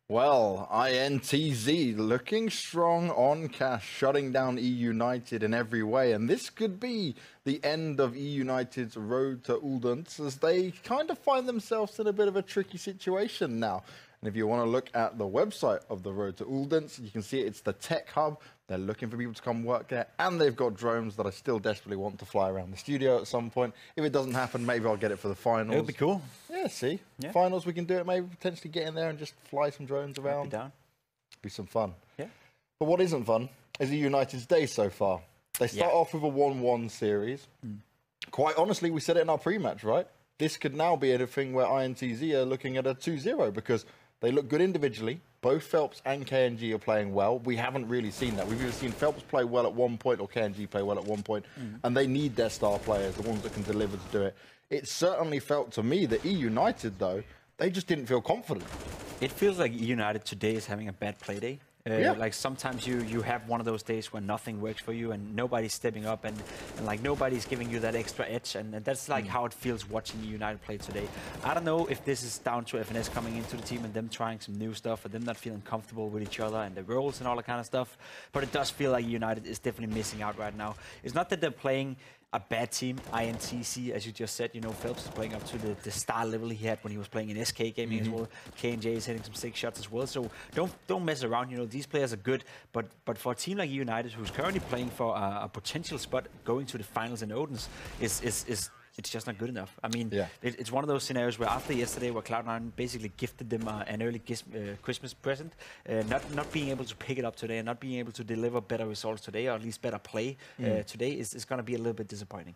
Well, INTZ looking strong on cash, shutting down eUnited in every way. And this could be the end of eUnited's road to Odense as they kind of find themselves in a bit of a tricky situation now. And if you want to look at the website of the road to Odense, you can see it's the tech hub. They're looking for people to come work there, and they've got drones that I still desperately want to fly around the studio at some point. If it doesn't happen, maybe I'll get it for the finals. It would be cool. Yeah, see? Yeah. Finals, we can do it, maybe potentially get in there and just fly some drones around. Down. Be some fun. Yeah. But what isn't fun is eUnited's day so far. They start off with a 1-1 series. Quite honestly, we said it in our pre-match, right? This could now be a thing where INTZ are looking at a 2-0 because they look good individually. Both Phelps and KNG are playing well. We haven't really seen that. We've either seen Phelps play well at one point or KNG play well at one point, and they need their star players, the ones that can deliver to do it. It certainly felt to me that eUnited, though, they just didn't feel confident. It feels like eUnited today is having a bad play day. Like sometimes you have one of those days when nothing works for you and nobody's stepping up and like nobody's giving you that extra edge, and that's like how it feels watching United play today. I don't know if this is down to FNS coming into the team and them trying some new stuff and them not feeling comfortable with each other and the roles and all that kind of stuff, but it does feel like United is definitely missing out right now. It's not that they're playing a bad team, INTZ, as you just said. You know, Phelps is playing up to the star level he had when he was playing in SK Gaming as well. KNJ is hitting some sick shots as well. So don't mess around. You know, these players are good, but for a team like United, who's currently playing for a potential spot going to the finals in Odense, it's just not good enough. I mean, it's one of those scenarios where after yesterday, where Cloud9 basically gifted them an early Christmas present, not being able to pick it up today and not being able to deliver better results today, or at least better play today, is going to be a little bit disappointing.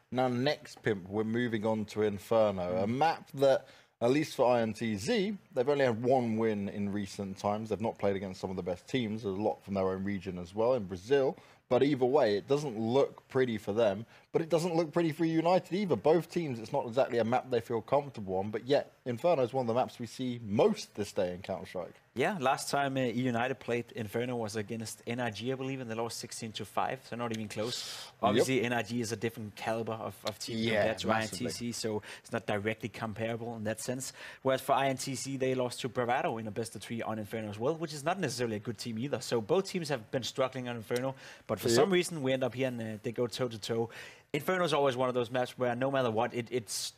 Now, next, Pimp, we're moving on to Inferno, a map that, at least for INTZ, they've only had one win in recent times. They've not played against some of the best teams. There's a lot from their own region as well in Brazil. But either way, it doesn't look pretty for them, but it doesn't look pretty for United either. Both teams, it's not exactly a map they feel comfortable on, but yet Inferno is one of the maps we see most this day in Counter-Strike. Yeah, last time eUnited played Inferno was against NRG, I believe, and they lost 16-5, so not even close. Obviously, NRG is a different caliber of team compared to INTZ, so it's not directly comparable in that sense. Whereas for INTZ, they lost to Bravado in a best-of-3 on Inferno as well, which is not necessarily a good team either. So both teams have been struggling on Inferno, but for some reason, we end up here and they go toe-to-toe. Inferno is always one of those maps where no matter what, it's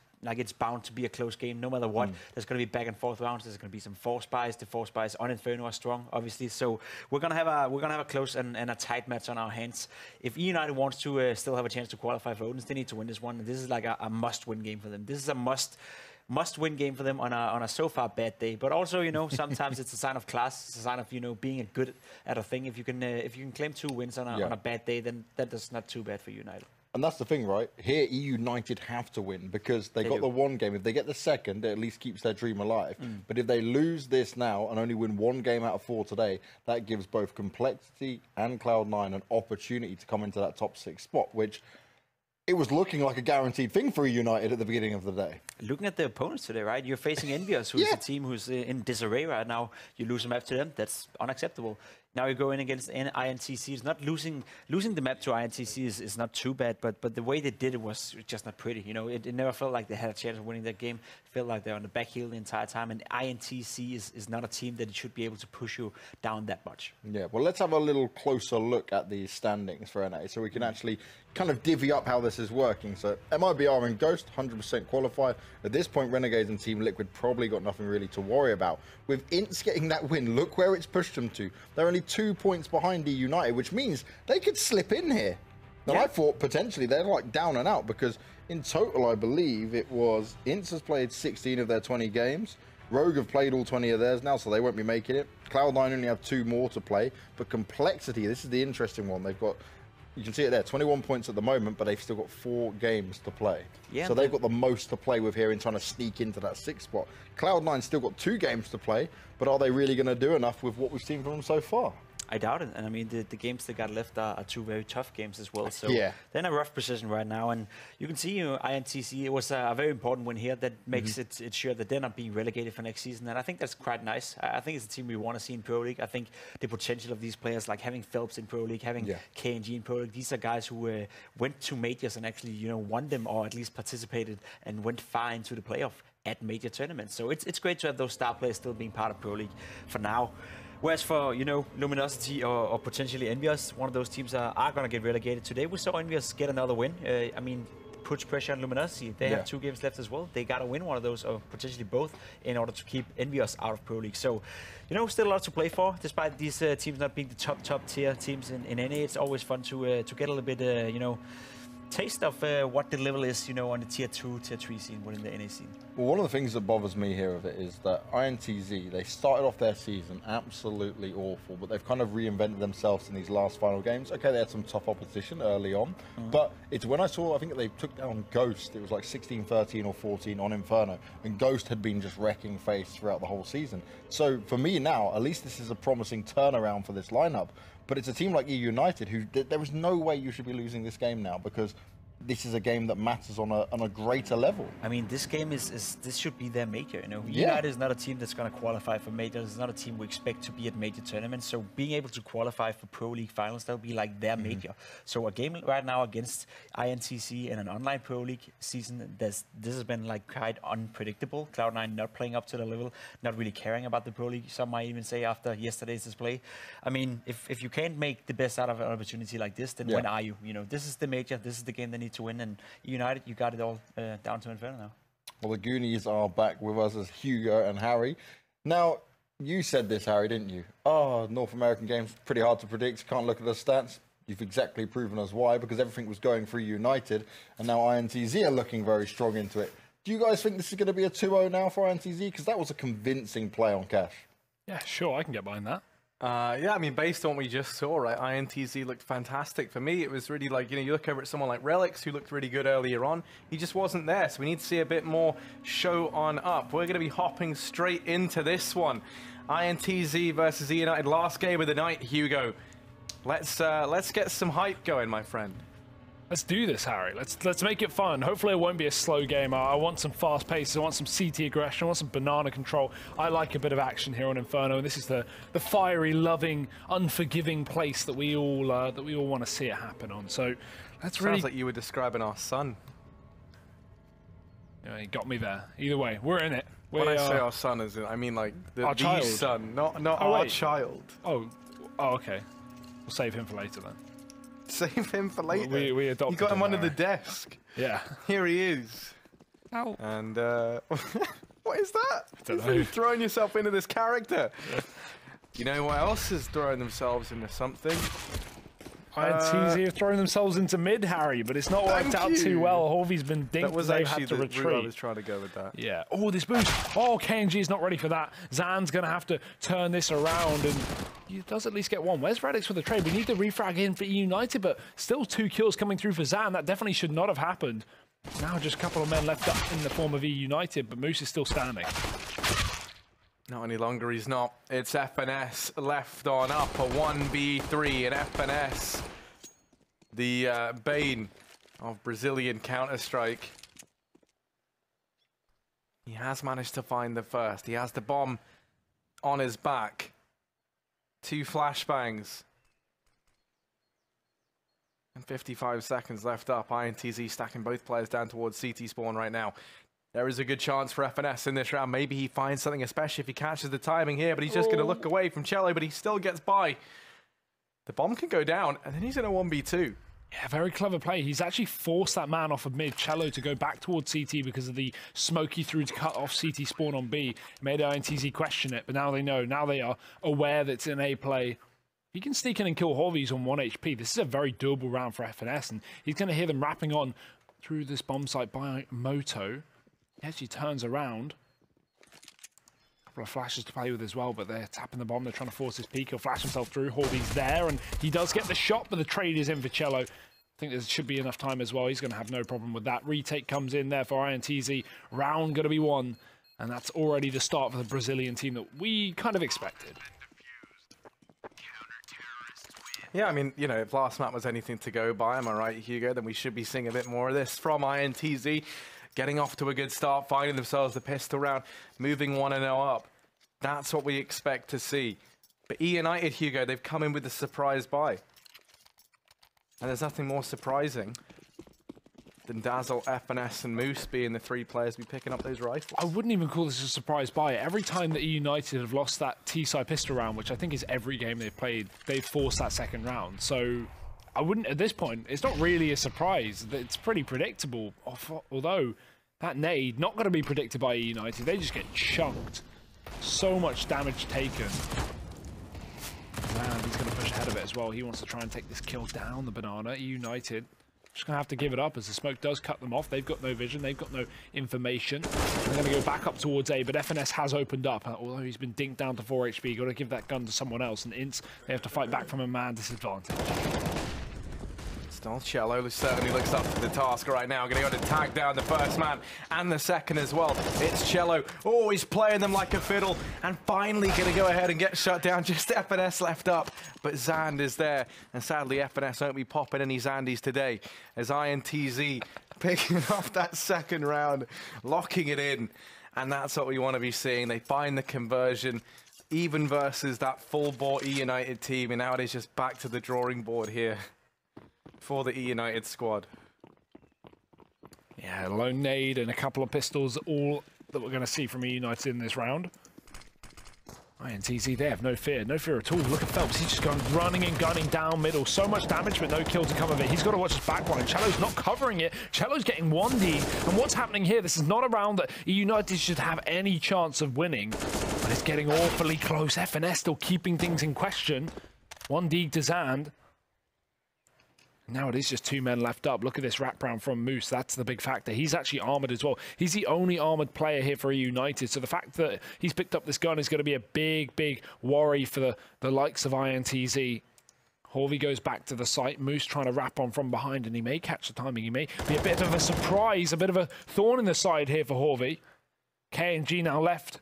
bound to be a close game. No matter what, there's going to be back and forth rounds. There's going to be some force buys. The force buys on Inferno are strong, obviously. So we're going to have a close and a tight match on our hands. If eUnited wants to still have a chance to qualify for Odense, they need to win this one. And this is like a must-win game for them. This is a must-win game for them on a so far bad day. But also, you know, sometimes it's a sign of class. It's a sign of, you know, being good at a thing. If you can claim 2 wins on a bad day, then that's not too bad for United. And that's the thing, right? Here, eUnited have to win because they got the one game. If they get the second, it at least keeps their dream alive. But if they lose this now and only win 1 game out of 4 today, that gives both Complexity and Cloud9 an opportunity to come into that top 6 spot, which it was looking like a guaranteed thing for United at the beginning of the day. Looking at the opponents today, right? You're facing Envious, who's a team who's in disarray right now. You lose a map to them. That's unacceptable. Now you go in against INTZ. It's not losing the map to INTZ is not too bad, but the way they did it was just not pretty. You know, it never felt like they had a chance of winning that game. It felt like they're on the back heel the entire time, and INTZ is not a team that should be able to push you down that much. Yeah, well, let's have a little closer look at the standings for NA so we can actually kind of divvy up how this is working. So MIBR and Ghost, 100% qualified. At this point, Renegades and Team Liquid probably got nothing really to worry about. With INTZ getting that win, look where it's pushed them to. They're only 2 points behind eUnited, which means they could slip in here. Now, I thought potentially they're like down and out because in total, I believe it was INTZ has played 16 of their 20 games. Rogue have played all 20 of theirs now, so they won't be making it. Cloud9 only have 2 more to play. But Complexity, this is the interesting one. They've got, you can see it there, 21 points at the moment, but they've still got 4 games to play. Yeah, so they've got the most to play with here in trying to sneak into that 6th spot. Cloud9 still got 2 games to play, but are they really going to do enough with what we've seen from them so far? I doubt it. And I mean, the games they got left are 2 very tough games as well. So they're in a rough position right now. And you can see, you know, INTZ, it was a very important win here that makes it sure that they're not being relegated for next season. And I think that's quite nice. I think it's a team we want to see in Pro League. I think the potential of these players, like having Phelps in Pro League, having KNG in Pro League, these are guys who went to majors and actually, you know, won them or at least participated and went far into the playoff. at major tournaments. So it's great to have those star players still being part of Pro League for now. Whereas for, you know, Luminosity or potentially Envious, one of those teams are going to get relegated today. We saw Envious get another win. I mean, puts pressure on Luminosity. They have 2 games left as well. They got to win one of those, or potentially both, in order to keep Envious out of Pro League. So, you know, still a lot to play for, despite these teams not being the top tier teams in NA. It's always fun to get a little bit, you know, taste of what the level is, you know, on the tier 2, tier 3 scene within the NA scene. Well, one of the things that bothers me here of it is that INTZ, they started off their season absolutely awful, but they've kind of reinvented themselves in these last final games. Okay, they had some tough opposition early on, but it's when I saw, I think they took down Ghost, it was like 16, 13 or 14 on Inferno, and Ghost had been just wrecking face throughout the whole season. So for me now, at least this is a promising turnaround for this lineup, but it's a team like eUnited who, there is no way you should be losing this game now, because this is a game that matters on a greater level. I mean, this game this should be their major, you know. United is not a team that's going to qualify for majors. It's not a team we expect to be at major tournaments. So being able to qualify for Pro League finals, that'll be like their major. So a game right now against INTZ in an online Pro League season, this has been like quite unpredictable. Cloud9 not playing up to the level, not really caring about the Pro League. Some might even say after yesterday's display. I mean, if you can't make the best out of an opportunity like this, then when are you? You know, this is the major. This is the game they need to win, and United, you got it all down to Inferno now. Well, the Goonies are back with us as Hugo and Harry. Now, you said this, Harry, didn't you? Oh, North American games, pretty hard to predict. Can't look at the stats. You've exactly proven us why, because everything was going through United, and now INTZ are looking very strong into it. Do you guys think this is going to be a 2-0 now for INTZ? Because that was a convincing play on Cash. Yeah, sure, I can get behind that. Yeah, I mean, based on what we just saw, right, INTZ looked fantastic. For me, it was really like, you know, you look over at someone like Relics, who looked really good earlier on. He just wasn't there, so we need to see a bit more show on up. We're going to be hopping straight into this one. INTZ versus eUnited, last game of the night, Hugo. Let's get some hype going, my friend. Let's do this, Harry. Let's make it fun. Hopefully it won't be a slow game. I want some fast pace. I want some CT aggression. I want some banana control. I like a bit of action here on Inferno, and this is the fiery, loving, unforgiving place that we all want to see it happen on. So let's really. Sounds like you were describing our son. Yeah, you got me there. Either way, we're in it. When I say our son, I mean like the child. son, not our child. Oh, okay. We'll save him for later then. Save him for later. We adopted You got him under Harry. the desk. Yeah. Here he is. Ow. And what is that? I don't You're know. throwing yourself into this character. You know what else is throwing themselves into something? INTZ have thrown themselves into mid, Harry, but it's not worked out too well. Horvy's been dinked. That was They've actually had to the route I retreat. was trying to go with that. Yeah. Oh, this boost. Oh, KNG is not ready for that. Zan's going to have to turn this around, and he does at least get one. Where's Radix for the trade? We need the refrag in for eUnited, but still 2 kills coming through for Zan. That definitely should not have happened. Now just a couple of men left up in the form of eUnited, but Moose is still standing. Not any longer, he's not. It's FNS left on up, a 1v3, and FNS, the bane of Brazilian Counter-Strike. He has managed to find the first. He has the bomb on his back. 2 flashbangs. And 55 seconds left up. INTZ stacking both players down towards CT spawn right now. There is a good chance for FNS in this round. Maybe he finds something, especially if he catches the timing here, but he's just going to look away from Cello, but he still gets by. The bomb can go down, and then he's in a 1v2. Yeah, very clever play. He's actually forced that man off of mid, Cello, to go back towards CT because of the smoke he threw to cut off CT spawn on B. It made INTZ question it, but now they know. Now they are aware that it's an A play. He can sneak in and kill Horvies on 1 HP. This is a very doable round for FNS, and he's going to hear them wrapping on through this bomb site by Moto. He actually turns around. A couple of flashes to play with as well, but they're tapping the bomb. They're trying to force his peek. He'll flash himself through. Horvy's there, and he does get the shot, but the trade is in for Cello. I think there should be enough time as well. He's going to have no problem with that. Retake comes in there for INTZ. Round going to be won, and that's already the start for the Brazilian team that we kind of expected. Yeah, I mean, you know, if last map was anything to go by, am I right, Hugo, then we should be seeing a bit more of this from INTZ. Getting off to a good start, finding themselves the pistol round, moving 1-0 up. That's what we expect to see. But eUnited, Hugo, they've come in with a surprise buy. And there's nothing more surprising and Dazzle, FNS, and Moose being the 3 players be picking up those rifles. I wouldn't even call this a surprise buy. Every time that eUnited have lost that T-side pistol round, which I think is every game they've played, they've forced that second round. So I wouldn't, at this point, it's not really a surprise. It's pretty predictable. Although that nade, not going to be predicted by eUnited. They just get chunked. So much damage taken. Man, he's going to push ahead of it as well. He wants to try and take this kill down the banana. eUnited just going to have to give it up as the smoke does cut them off. They've got no vision. They've got no information. They're going to go back up towards A, but FNS has opened up. Although he's been dinked down to 4 HP. Got to give that gun to someone else. And INTZ, they have to fight back from a man disadvantage. Still, Cello certainly looks up to the task right now. Going to go to tag down the first man and the second as well. It's Cello. Oh, he's playing them like a fiddle. And finally going to go ahead and get shut down. Just FNS left up. But Zand is there. And sadly, FNS won't be popping any Zandies today. As INTZ picking off that second round, locking it in. And that's what we want to be seeing. They find the conversion. Even versus that full-bore eUnited team. And now it is just back to the drawing board here for the eUnited squad. Yeah, lone nade and a couple of pistols, all that we're going to see from eUnited in this round. INTZ, they have no fear at all. Look at Phelps, he's just going running and gunning down middle. So much damage, but no kill to come of it. He's got to watch his backline. Cello's not covering it. Cello's getting 1D. And what's happening here? This is not a round that eUnited should have any chance of winning, but it's getting awfully close. FNS still keeping things in question. 1D to Zand. Now it is just 2 men left up. Look at this wraparound from Moose. That's the big factor. He's actually armored as well. He's the only armored player here for eUnited. So the fact that he's picked up this gun is going to be a big, big worry for the likes of INTZ. Horvey goes back to the site. Moose trying to wrap on from behind, and he may catch the timing. He may be a bit of a surprise, a bit of a thorn in the side here for Horvey. KNG now left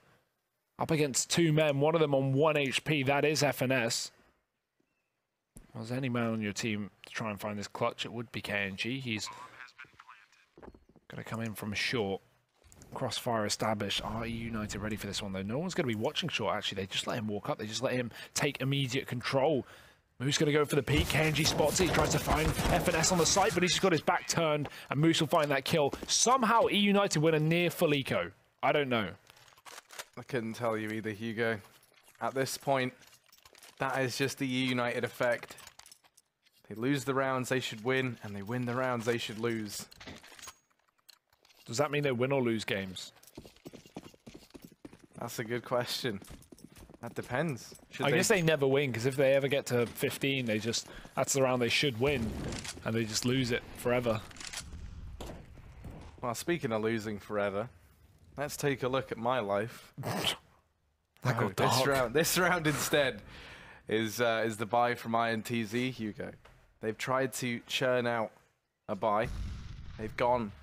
up against 2 men. One of them on 1 HP. That is FNS. Well, there's any man on your team to try and find this clutch, it would be KNG. He's going to come in from short. Crossfire established. Are eUnited ready for this one, though? No one's going to be watching short, actually. They just let him walk up. They just let him take immediate control. Moose going to go for the peak. KNG spots it. He tries to find FNS on the site, but he's just got his back turned, and Moose will find that kill. Somehow, eUnited win a near full eco. I don't know. I couldn't tell you either, Hugo. At this point, that is just the eUnited effect. They lose the rounds they should win, and they win the rounds they should lose. Does that mean they win or lose games? That's a good question. That depends. I guess they never win, because if they ever get to 15, that's the round they should win, and they just lose it forever. Well, speaking of losing forever, let's take a look at my life. This round instead is the buy from INTZ, Hugo. They've tried to churn out a buy. They've gone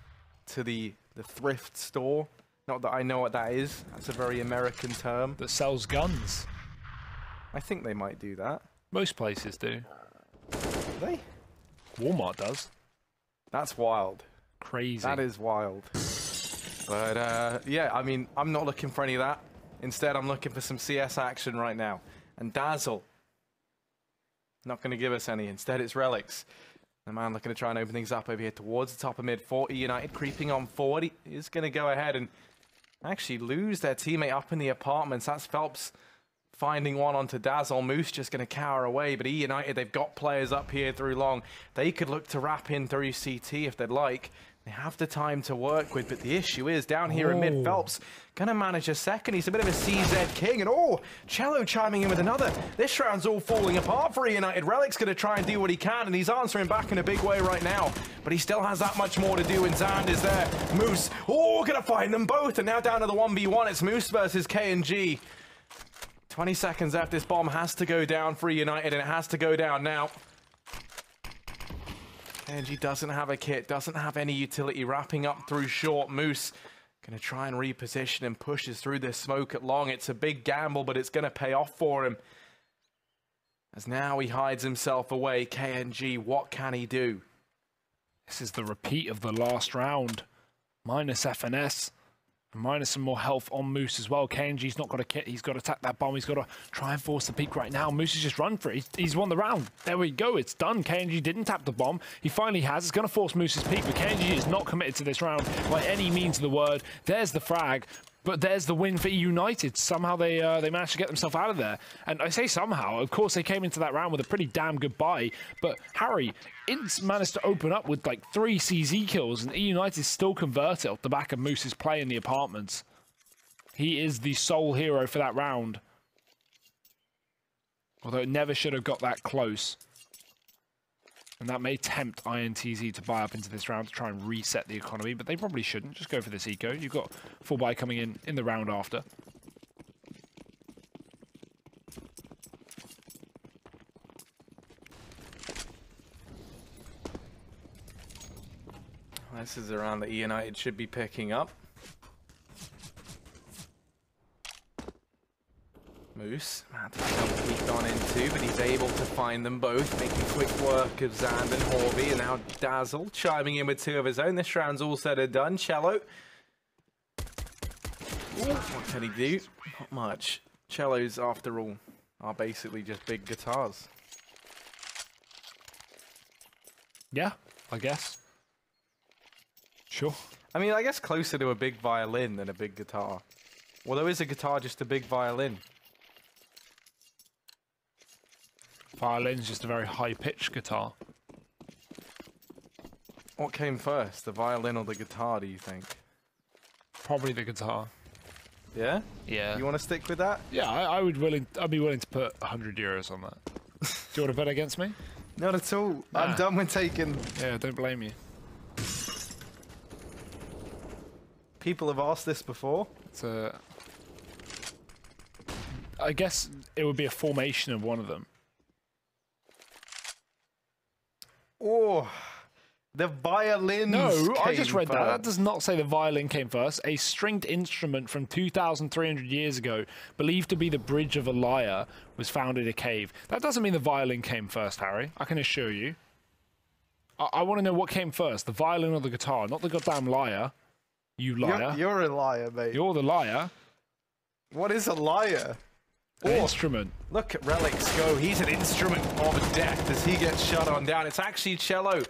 to the thrift store. Not that I know what that is. That's a very American term. That sells guns. I think they might do that. Most places do. Do they? Walmart does. That's wild. Crazy. That is wild. But yeah, I mean, I'm not looking for any of that. Instead, I'm looking for some CS action right now. And Dazzle, not going to give us any. Instead, it's Relics. The man looking to try and open things up over here towards the top of mid. 40 United creeping on forward. He is going to go ahead and actually lose their teammate up in the apartments. That's Phelps finding one onto Dazzle. Moose just going to cower away. But eUnited, they've got players up here through long. They could look to wrap in through CT if they'd like. They have the time to work with, but the issue is down here in mid, Phelps going to manage a second. He's a bit of a CZ king, and Cello chiming in with another. This round's all falling apart for United. Relic's going to try and do what he can, and he's answering back in a big way right now, but he still has that much more to do, and Zand is there. Moose, going to find them both, and now down to the 1v1. It's Moose versus KNG. 20 seconds left. This bomb has to go down for United, and it has to go down now. KNG doesn't have a kit, doesn't have any utility, wrapping up through short. Moose going to try and reposition and pushes through this smoke at long. It's a big gamble, but it's going to pay off for him. As now he hides himself away. KNG, what can he do? This is the repeat of the last round. Minus FNS. Minus some more health on Moose as well. KNG's not got a kit. He's got to attack that bomb. He's got to try and force the peak right now. Moose has just run for it. He's won the round. There we go. It's done. KNG didn't tap the bomb. He finally has. It's going to force Moose's peak, but KNG is not committed to this round by any means of the word. There's the frag. But there's the win for eUnited. Somehow they managed to get themselves out of there. And I say somehow. Of course, they came into that round with a pretty damn good buy. But Harry, INTZ managed to open up with like 3 CZ kills, and eUnited still converted off the back of Moose's play in the apartments. He is the sole hero for that round. Although it never should have got that close. And that may tempt INTZ to buy up into this round to try and reset the economy, but they probably shouldn't. Just go for this eco. You've got full buy coming in the round after. This is a round that eUnited should be picking up. Moose, man, he's gone into, but he's able to find them both, making quick work of Zand and Horby, and now Dazzle chiming in with 2 of his own. This round's all said and done. Cello. What can he do? Not much. Cellos, after all, are basically just big guitars. Yeah, I guess. Sure. I mean, I guess closer to a big violin than a big guitar. Although is a guitar just a big violin? Violin's just a very high-pitched guitar. What came first, the violin or the guitar, do you think? Probably the guitar. Yeah? Yeah. You want to stick with that? Yeah, I'd be willing to put 100 euros on that. Do you want to bet against me? Not at all. Nah. I'm done with taking... Yeah, don't blame you. People have asked this before. It's I guess it would be a formation of one of them. Oh, the violin. No, I just read that. first. That does not say the violin came first. A stringed instrument from 2,300 years ago, believed to be the bridge of a lyre, was found in a cave. That doesn't mean the violin came first, Harry. I can assure you. I want to know what came first, the violin or the guitar, not the goddamn lyre. You liar. You're a liar, mate. You're the liar. What is a liar? An instrument. Look at Relics go. He's an instrument of death as he gets shut on down. It's actually Cello,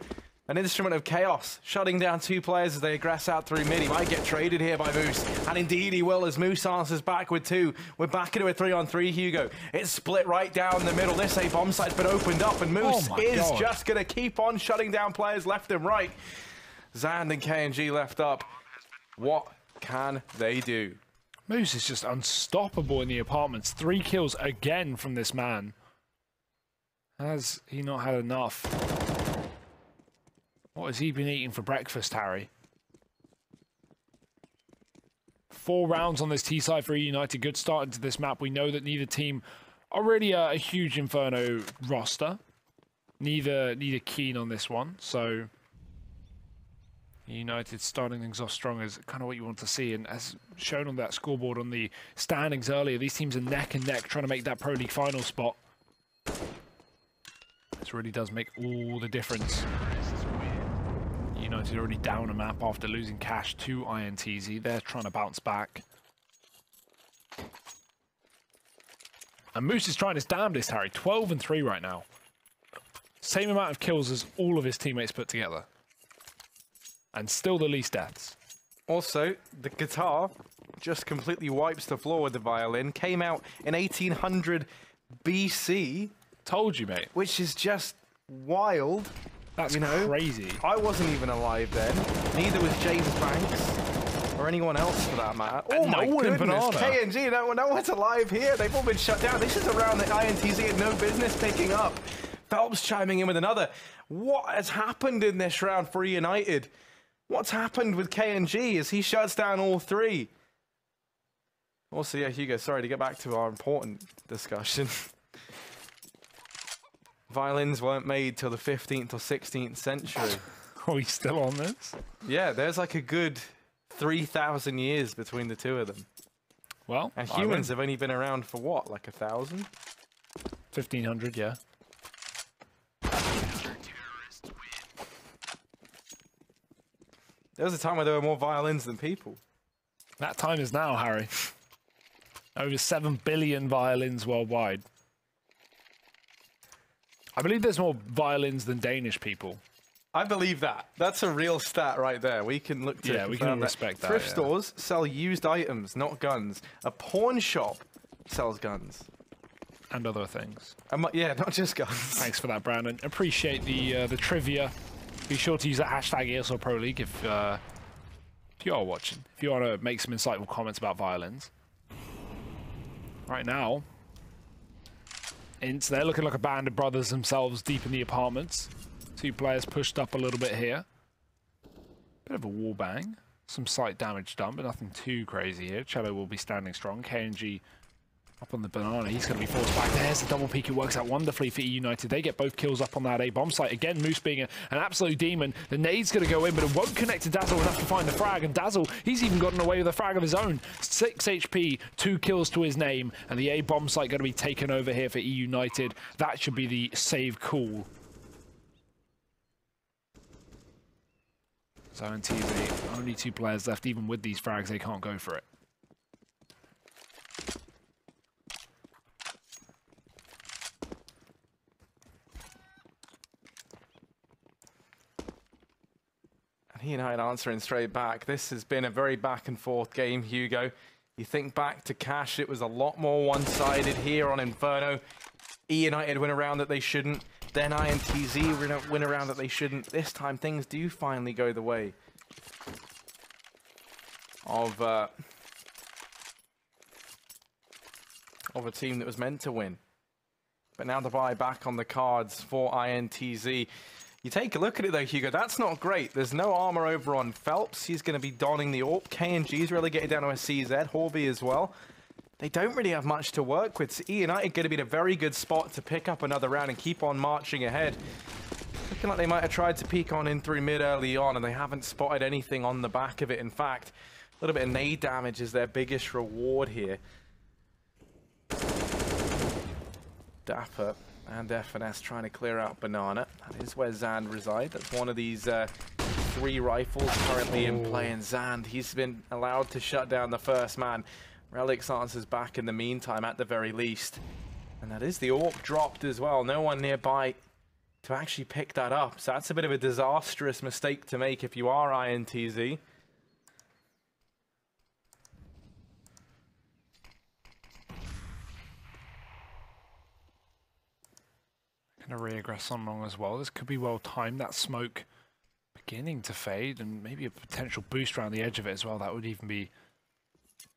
an instrument of chaos, shutting down 2 players as they aggress out through mid. He might get traded here by Moose, and indeed he will as Moose answers back with 2. We're back into a 3-on-3, Hugo. It's split right down the middle. This A bomb site's been opened up, and Moose is just going to keep on shutting down players left and right. Zand and KNG left up. What can they do? Moose is just unstoppable in the apartments. 3 kills again from this man. Has he not had enough? What has he been eating for breakfast, Harry? 4 rounds on this T side for eUnited. Good start into this map. We know that neither team are really a huge Inferno roster. Neither keen on this one, so... United starting things off strong is kind of what you want to see, and as shown on that scoreboard on the standings earlier, these teams are neck and neck trying to make that Pro League final spot. This really does make all the difference. United already down a map after losing cash to INTZ. They're trying to bounce back. And Moose is trying his damnedest, Harry. 12-3 right now. Same amount of kills as all of his teammates put together. And still the least deaths. Also, the guitar just completely wipes the floor with the violin. Came out in 1800 BC. Told you, mate. Which is just wild. That's crazy. I wasn't even alive then. Neither was James Banks. Or anyone else for that matter. Oh my goodness. KNG, no one's alive here. They've all been shut down. This is a round that INTZ had no business picking up. Phelps chiming in with another. What has happened in this round for eUnited? What's happened with KNG as he shuts down all 3? Also, yeah, Hugo, sorry to get back to our important discussion. Violins weren't made till the 15th or 16th century. Are we still on this? Yeah, there's like a good 3,000 years between the 2 of them. Well, and humans have only been around for what, like 1,000? 1,500, yeah. There was a time where there were more violins than people. That time is now, Harry. Over 7 billion violins worldwide. I believe there's more violins than Danish people. I believe that. That's a real stat right there. We can look to yeah, we can respect that. Thrift stores sell used items, not guns. A pawn shop sells guns. And other things. Yeah, not just guns. Thanks for that, Brandon. Appreciate the trivia. Be sure to use that hashtag ESL Pro League if you are watching. If you want to make some insightful comments about violins. Right now, they're looking like a band of brothers themselves deep in the apartments. 2 players pushed up a little bit here. Bit of a wall bang. Some slight damage done, but nothing too crazy here. Cello will be standing strong. KNG up on the banana. He's going to be forced back. There's the double peek. It works out wonderfully for eUnited. They get both kills up on that A bomb site. Again, Moose being an absolute demon. The nade's going to go in, but it won't connect to Dazzle enough to find the frag. And Dazzle, he's even gotten away with a frag of his own. 6 HP, 2 kills to his name. And the A bomb site going to be taken over here for eUnited. That should be the save call. So INTZ, only 2 players left. Even with these frags, they can't go for it. eUnited answering straight back. This has been a very back and forth game, Hugo. You think back to Cash, it was a lot more one-sided here on Inferno. eUnited win around that they shouldn't. Then INTZ win around that they shouldn't. This time things do finally go the way of a team that was meant to win. But now the buy back on the cards for INTZ. You take a look at it though, Hugo, that's not great. There's no armor over on Phelps. He's going to be donning the AWP. KNG's relegated down to a CZ. Horby as well. They don't really have much to work with. So eUnited going to be in a very good spot to pick up another round and keep on marching ahead. Looking like they might have tried to peek on in through mid early on, and they haven't spotted anything on the back of it. In fact, a little bit of nade damage is their biggest reward here. Dapper and FNS trying to clear out Banana. That is where Zand reside. That's one of these 3 rifles currently in play, and Zand, he's been allowed to shut down the first man. Relics answers back in the meantime at the very least. And that is the AWP dropped as well. No one nearby to actually pick that up. So that's a bit of a disastrous mistake to make if you are INTZ. Going to reaggress on long as well. This could be well timed. That smoke beginning to fade, and maybe a potential boost around the edge of it as well. That would even be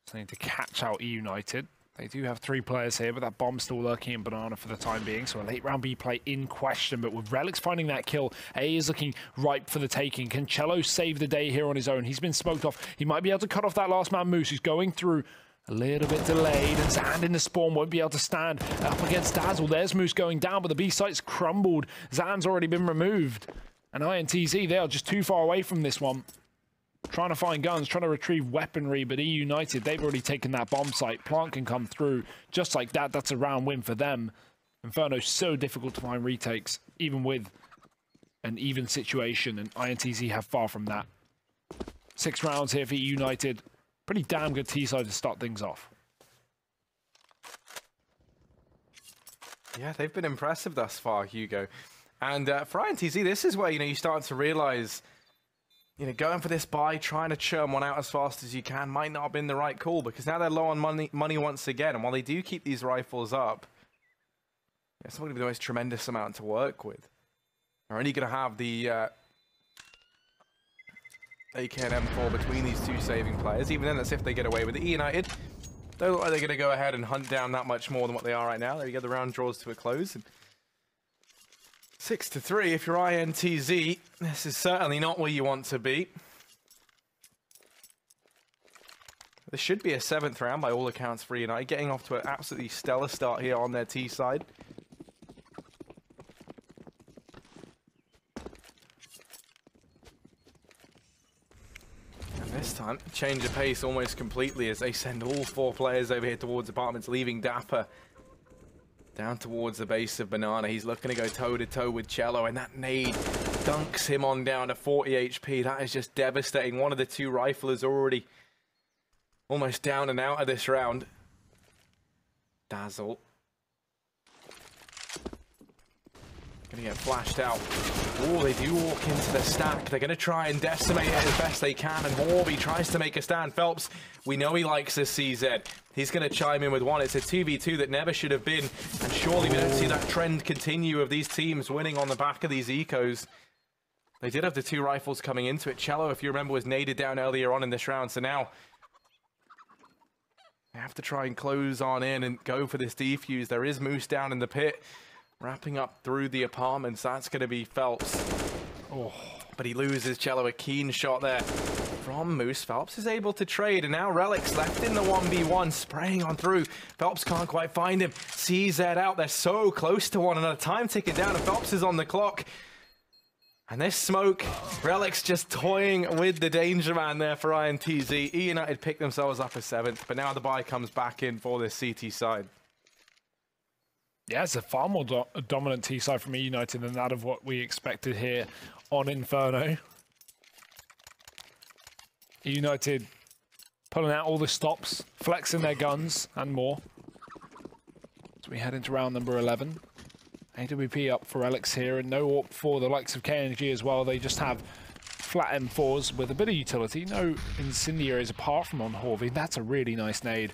something to catch out eUnited. They do have 3 players here, but that bomb's still lurking in Banana for the time being. So a late round B play in question, but with Relics finding that kill, A is looking ripe for the taking. Can Cello save the day here on his own? He's been smoked off. He might be able to cut off that last man, Moose, who's going through. A little bit delayed, and Zand in the spawn won't be able to stand up against Dazzle. There's Moose going down, but the B site's crumbled. Zand's already been removed. And INTZ, they are just too far away from this one. Trying to find guns, trying to retrieve weaponry, but eUnited, they've already taken that bomb site. Plant can come through just like that. That's a round win for them. Inferno's so difficult to find retakes, even with an even situation, and INTZ have far from that. 6 rounds here for eUnited. Pretty damn good T-side to start things off. Yeah, they've been impressive thus far, Hugo. And for INTZ, this is where, you start to realize, going for this buy, trying to churn one out as fast as you can might not have been the right call, because now they're low on money once again. And while they do keep these rifles up, it's not going to be the most tremendous amount to work with. They're only going to have the AK and M4 between these 2 saving players. Even then, that's if they get away with it. eUnited don't look like they're going to go ahead and hunt down that much more than what they are right now. There you go, the round draws to a close. And 6-3 if you're INTZ. This is certainly not where you want to be. This should be a 7th round by all accounts for eUnited. Getting off to an absolutely stellar start here on their T side. This time, change of pace almost completely as they send all 4 players over here towards apartments, leaving Dapper down towards the base of Banana. He's looking to go toe-to-toe with Cello, and that nade dunks him on down to 40 HP. That is just devastating. One of the 2 riflers already almost down and out of this round. Dazzle. Gonna get flashed out. Oh, they do walk into the stack. They're gonna try and decimate it as best they can, and Warby tries to make a stand. Phelps, we know he likes this CZ. He's gonna chime in with one. It's a 2v2 that never should have been, and surely we don't see that trend continue of these teams winning on the back of these ecos. They did have the 2 rifles coming into it. Cello, if you remember, was naded down earlier on in this round, so now they have to try and close on in and go for this defuse. There is Moose down in the pit. Wrapping up through the apartments, that's going to be Phelps. Oh, but he loses Cello. A keen shot there from Moose. Phelps is able to trade, and now Relic's left in the 1v1, spraying on through. Phelps can't quite find him. CZ out. They're so close to one another. Time ticking down, and Phelps is on the clock. And this smoke, Relic's just toying with the danger man there for INTZ. eUnited picked themselves up as 7th, but now the buy comes back in for this CT side. Yeah, it's a far more dominant T side from eUnited than that of what we expected here on Inferno. eUnited pulling out all the stops, flexing their guns and more. So we head into round number 11. AWP up for Relics here, and no AWP for the likes of KNG as well. They just have flat M4s with a bit of utility. No incendiaries apart from on Horvey. That's a really nice nade.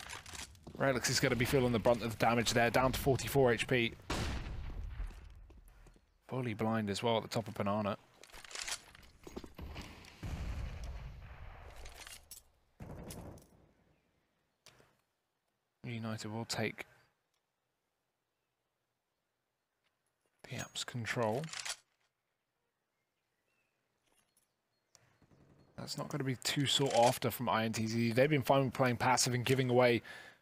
Relics is going to be feeling the brunt of the damage there, down to 44 HP. Fully blind as well at the top of Banana. United will take the app's control. That's not going to be too sought after from INTZ. They've been fine with playing passive and giving away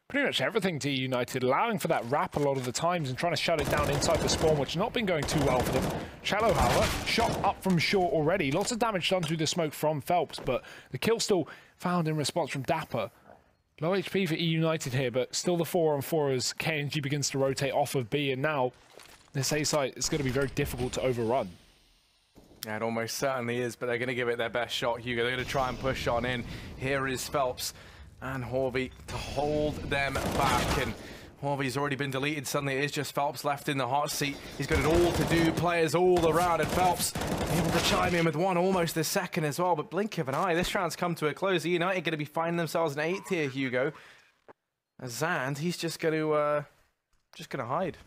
pretty much everything to eUnited, allowing for that wrap a lot of the times and trying to shut it down inside the spawn, which has not been going too well for them. Shallow, however, shot up from short already. Lots of damage done through the smoke from Phelps, but the kill still found in response from Dapper. Low HP for eUnited here, but still the 4-on-4 as KNG begins to rotate off of B, and now this A site is going to be very difficult to overrun. Yeah, it almost certainly is, but they're going to give it their best shot, Hugo. They're going to try and push on in. Here is Phelps and Horvey to hold them back, and Horvey's already been deleted. Suddenly it is just Phelps left in the hot seat. He's got it all to do, players all around, and Phelps able to chime in with one almost the second as well, but blink of an eye, this round's come to a close. United going to be finding themselves an 8th here, Hugo. As Zand, he's just going to hide.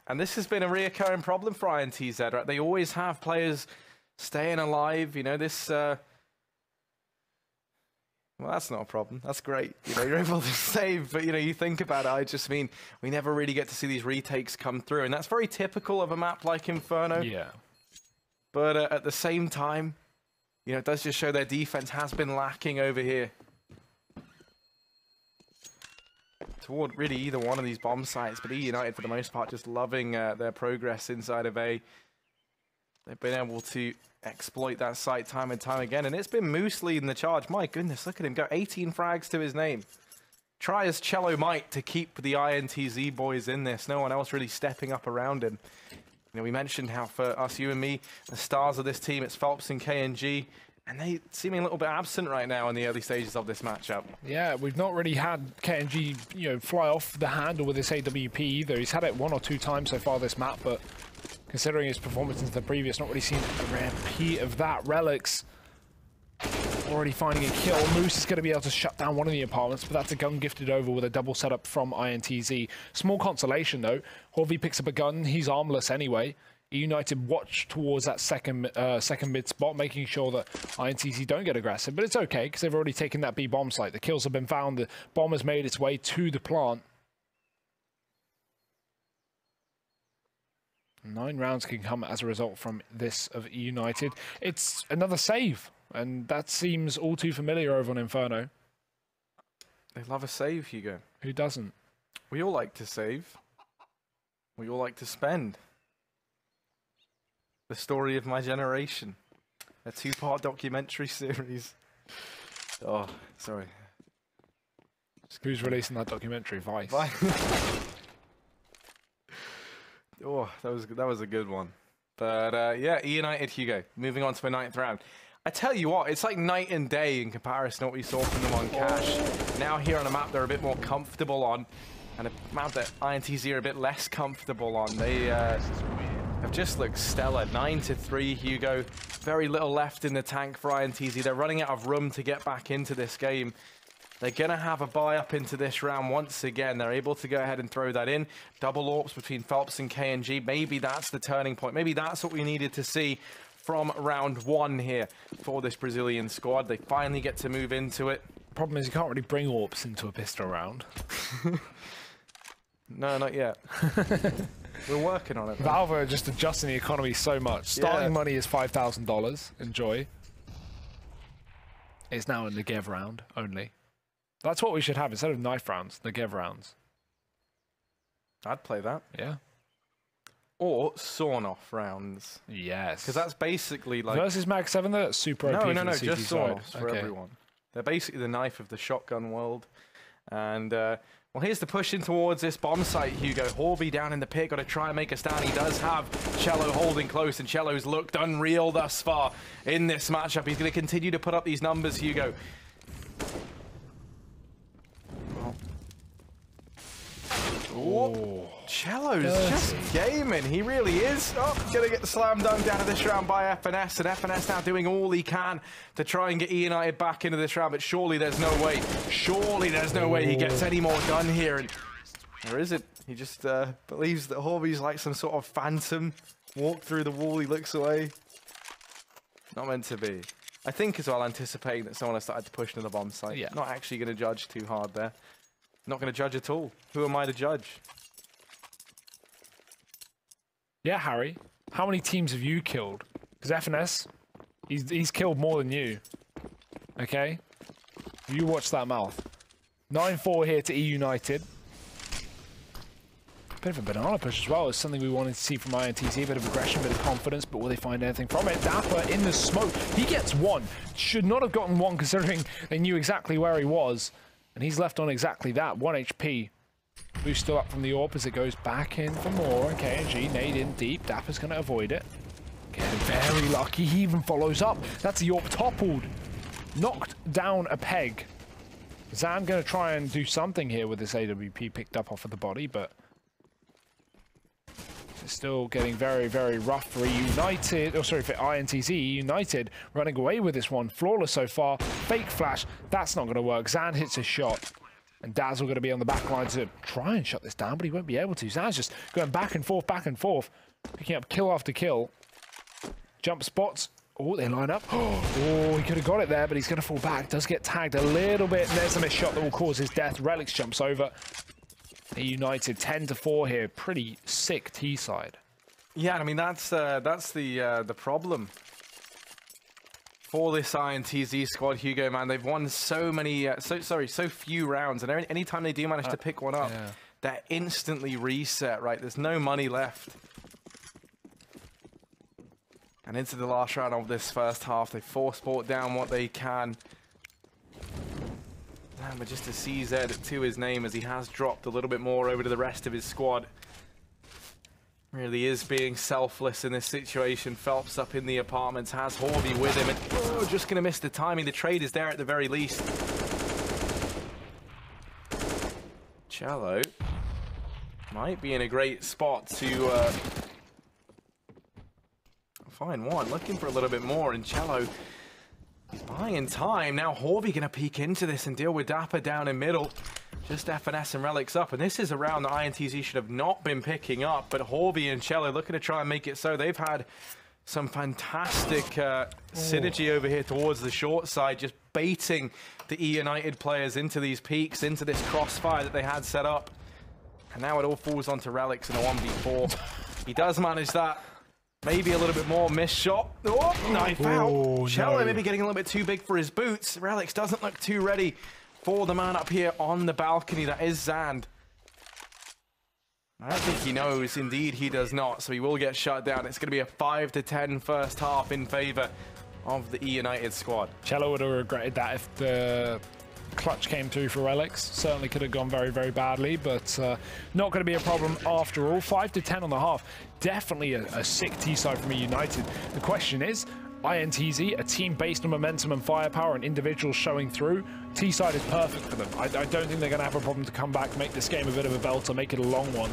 And this has been a reoccurring problem for INTZ, right? They always have players staying alive. You know, this... well, that's not a problem. That's great. You know, you're able to save, but, you know, you think about it, I just mean, we never really get to see these retakes come through. And that's very typical of a map like Inferno. Yeah. But at the same time, you know, it does just show their defense has been lacking over here. Toward really either one of these bomb sites, but eUnited for the most part just loving their progress inside of A. They've been able to exploit that site time and time again, and it's been Moose leading the charge. My goodness, look at him go, 18 frags to his name. Try as Cello might to keep the INTZ boys in this. No one else really stepping up around him. You know, we mentioned how for us, you and me, the stars of this team, it's Phelps and KNG. And they seem a little bit absent right now in the early stages of this matchup. Yeah, we've not really had KNG, you know, fly off the handle with this AWP either. He's had it 1 or 2 times so far this map, but considering his performance in the previous, not really seen a repeat of that. Relics already finding a kill. Moose is going to be able to shut down one of the apartments, but that's a gun gifted over with a double setup from INTZ. Small consolation though. Horvey picks up a gun. He's armless anyway. United watch towards that second mid spot, making sure that INTZ don't get aggressive. But it's okay, because they've already taken that B bomb site. The kills have been found. The bomb has made its way to the plant. 9 rounds can come as a result from this of United. It's another save, and that seems all too familiar over on Inferno. They love a save, Hugo. Who doesn't? We all like to save. We all like to spend. The story of my generation. A 2-part documentary series. Oh, sorry. Who's releasing that documentary? Vice. Oh, that was a good one. But yeah, eUnited, Hugo, moving on to a 9th round. I tell you what, it's like night and day in comparison to what we saw from them on Cash. Now here on a map they're a bit more comfortable on, and a map that INTZ are a bit less comfortable on. They have just looked stellar. 9-3, Hugo. Very little left in the tank for INTZ. They're running out of room to get back into this game. They're going to have a buy up into this round once again. They're able to go ahead and throw that in. Double AWPs between Phelps and KNG. Maybe that's the turning point. Maybe that's what we needed to see from round 1 here for this Brazilian squad. They finally get to move into it. Problem is you can't really bring AWPs into a pistol round. No, not yet. We're working on it. Valve are just adjusting the economy so much. Starting money is $5,000. Enjoy. It's now a Negev round only. That's what we should have instead of knife rounds, Negev rounds. I'd play that. Yeah. Or sawn-off rounds. Yes. Because that's basically like... Versus Mag 7, though, that's super OP. No, for the just CT sawn-offs side. for everyone. They're basically the knife of the shotgun world. And, well, here's the push in towards this bomb site, Hugo. Horby down in the pit, got to try and make a stand. He does have Cello holding close, and Cello's looked unreal thus far in this matchup. He's going to continue to put up these numbers, Hugo. Oh, Cello's just gaming. He really is. Oh, gonna get the slam dunk down to this round by FNS, and FNS now doing all he can to try and get eUnited back into this round, but surely there's no way. Surely there's no way he gets any more done here. And or is it? He just believes that Horby's like some sort of phantom. Walk through the wall, he looks away. Not meant to be. I think as well, anticipating that someone has started to push into the bomb site. Yeah. Not actually going to judge too hard there. Not going to judge at all. Who am I to judge? Yeah, Harry. How many teams have you killed? Because FNS, he's killed more than you. Okay? You watch that mouth. 9-4 here to eUnited. Bit of a banana push as well. It's something we wanted to see from INTZ. A bit of aggression, bit of confidence, but will they find anything from it? Dapper in the smoke. He gets one. Should not have gotten one considering they knew exactly where he was. And he's left on exactly that. 1 HP. Boost still up from the AWP as it goes back in for more. And KNG nade in deep. Dapper's going to avoid it. Getting very lucky. He even follows up. That's a AWP toppled. Knocked down a peg. Zan going to try and do something here with this AWP picked up off of the body, but it's still getting very, very rough for eUnited. Oh, sorry, for INTZ. eUnited running away with this one. Flawless so far. Fake flash. That's not going to work. Zan hits a shot. And Dazzle going to be on the back line to try and shut this down, but he won't be able to. Zan's just going back and forth, picking up kill after kill. Jump spots. Oh, they line up. Oh, he could have got it there, but he's going to fall back. Does get tagged a little bit. And there's a missed shot that will cause his death. Relics jumps over. eUnited 10-4 here. Pretty sick T side. Yeah, I mean that's the problem for this INTZ squad, Hugo. Man, they've won so many, so few rounds, and anytime they do manage to pick one up, they're instantly reset. Right, there's no money left. And into the last round of this first half, they force bought down what they can. But just a CZ to his name as he has dropped a little bit more over to the rest of his squad. Really is being selfless in this situation. Phelps up in the apartments, has Horby with him, and just going to miss the timing. The trade is there at the very least. Cello might be in a great spot to find one. Looking for a little bit more, and Cello buying time. Now Horby going to peek into this and deal with Dapper down in middle. Just FNS and Relics up. And this is a round that INTZ should have not been picking up. But Horby and Cello looking to try and make it so. They've had some fantastic synergy over here towards the short side. Just baiting the eUnited players into these peaks, into this crossfire that they had set up. And now it all falls onto Relics in a 1v4. He does manage that. Maybe a little bit more missed shot. Oh, knife out. Cello maybe getting a little bit too big for his boots. Relics doesn't look too ready for the man up here on the balcony. That is Zand. I don't think he knows. Indeed, he does not. So he will get shut down. It's going to be a 5-10 first half in favor of the eUnited squad. Cello would have regretted that if the Clutch came through for Relics. Certainly could have gone very, very badly, but not going to be a problem after all. 5 to 10 on the half. Definitely a sick T-side from eUnited. The question is, INTZ, a team based on momentum and firepower and individuals showing through, T-side is perfect for them. I don't think they're going to have a problem to come back, make this game a bit of a belter, make it a long one.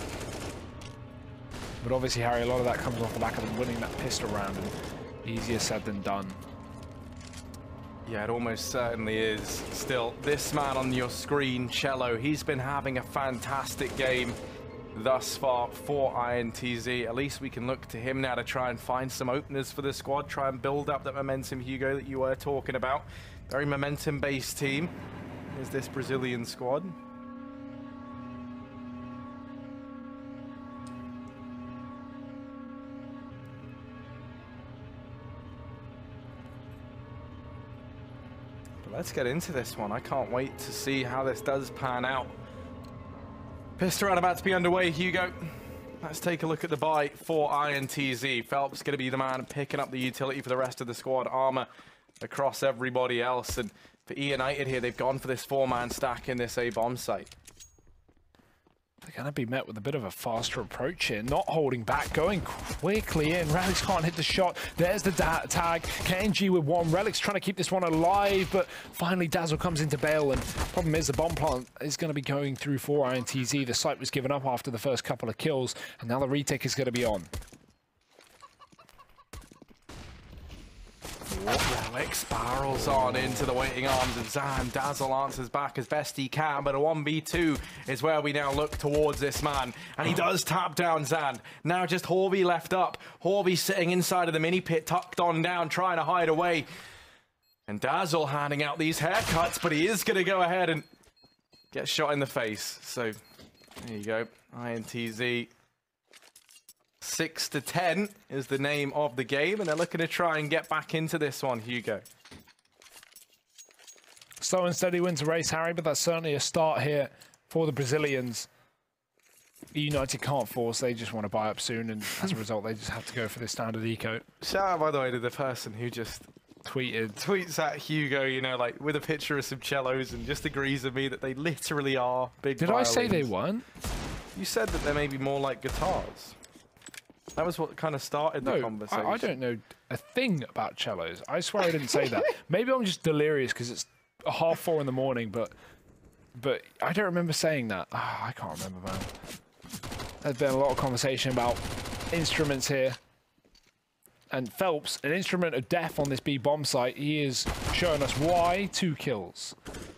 But obviously, Harry, a lot of that comes off the back of them winning that pistol round, and easier said than done. Yeah, it almost certainly is. Still, this man on your screen, Cello, he's been having a fantastic game thus far for INTZ. At least we can look to him now to try and find some openers for the squad, try and build up that momentum, Hugo, that you were talking about. Very momentum-based team is this Brazilian squad. But let's get into this one. I can't wait to see how this does pan out. Pistol round about to be underway, Hugo. Let's take a look at the buy for INTZ. Phelps going to be the man picking up the utility for the rest of the squad. Armor across everybody else. And for eUnited here, they've gone for this 4-man stack in this A-bomb site. They're going to be met with a bit of a faster approach here, not holding back, going quickly in. Relics can't hit the shot. There's the tag. KNG with one. Relics trying to keep this one alive, but finally Dazzle comes into bail, and problem is the bomb plant is going to be going through for INTZ. The site was given up after the first couple of kills, and now the retake is going to be on. Relics barrels on into the waiting arms of Zan. Dazzle answers back as best he can, but a 1v2 is where we now look towards this man. And he does tap down Zan. Now just Horby left up. Horby sitting inside of the mini pit, tucked on down, trying to hide away. And Dazzle handing out these haircuts, but he is going to go ahead and get shot in the face. So there you go. INTZ 6 to 10 is the name of the game, and they're looking to try and get back into this one, Hugo. Slow and steady wins the race, Harry, but that's certainly a start here for the Brazilians. eUnited can't force, they just want to buy up soon, and as a result, they just have to go for the standard eco. Shout out, by the way, to the person who just tweets at Hugo, you know, like with a picture of some cellos, and just agrees with me that they literally are big violins. Did I say they weren't? You said that they're maybe more like guitars. That was what kind of started the conversation. I don't know a thing about cellos. I swear I didn't say that. Maybe I'm just delirious because it's 4:30 in the morning, but I don't remember saying that. Oh, I can't remember, man. There's been a lot of conversation about instruments here. And Phelps, an instrument of death on this B bomb site, he is showing us why. 2 kills.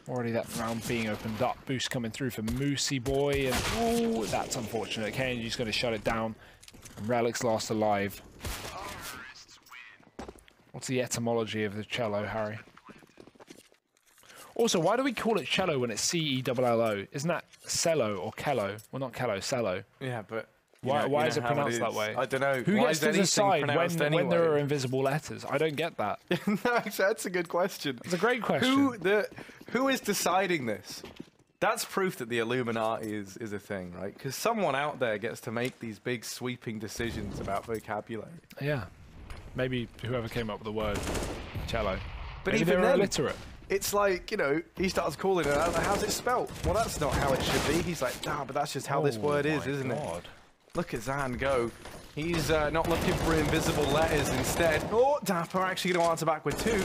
Already that round being opened up. Boost coming through for Moosey Boy, and oh, that's unfortunate. KNG's going to shut it down. And Relics last alive. What's the etymology of the cello, Harry? Also, why do we call it cello when it's C-E-L-L-O? Isn't that cello or cello? Well, not cello, cello. Yeah, but why is it pronounced that way? I don't know. Who gets to decide when there are invisible letters? I don't get that. No, that's a good question. It's a great question. Who is deciding this? That's proof that the Illuminati is a thing, right? Because someone out there gets to make these big sweeping decisions about vocabulary. Yeah. Maybe whoever came up with the word cello. But maybe even they're then, illiterate. It's like, you know, he starts calling it out. How's it spelt? Well, that's not how it should be. He's like, nah, but that's just how this word is, isn't it? Look at Zan go. He's not looking for invisible letters instead. Oh, Dapper actually going to answer back with 2.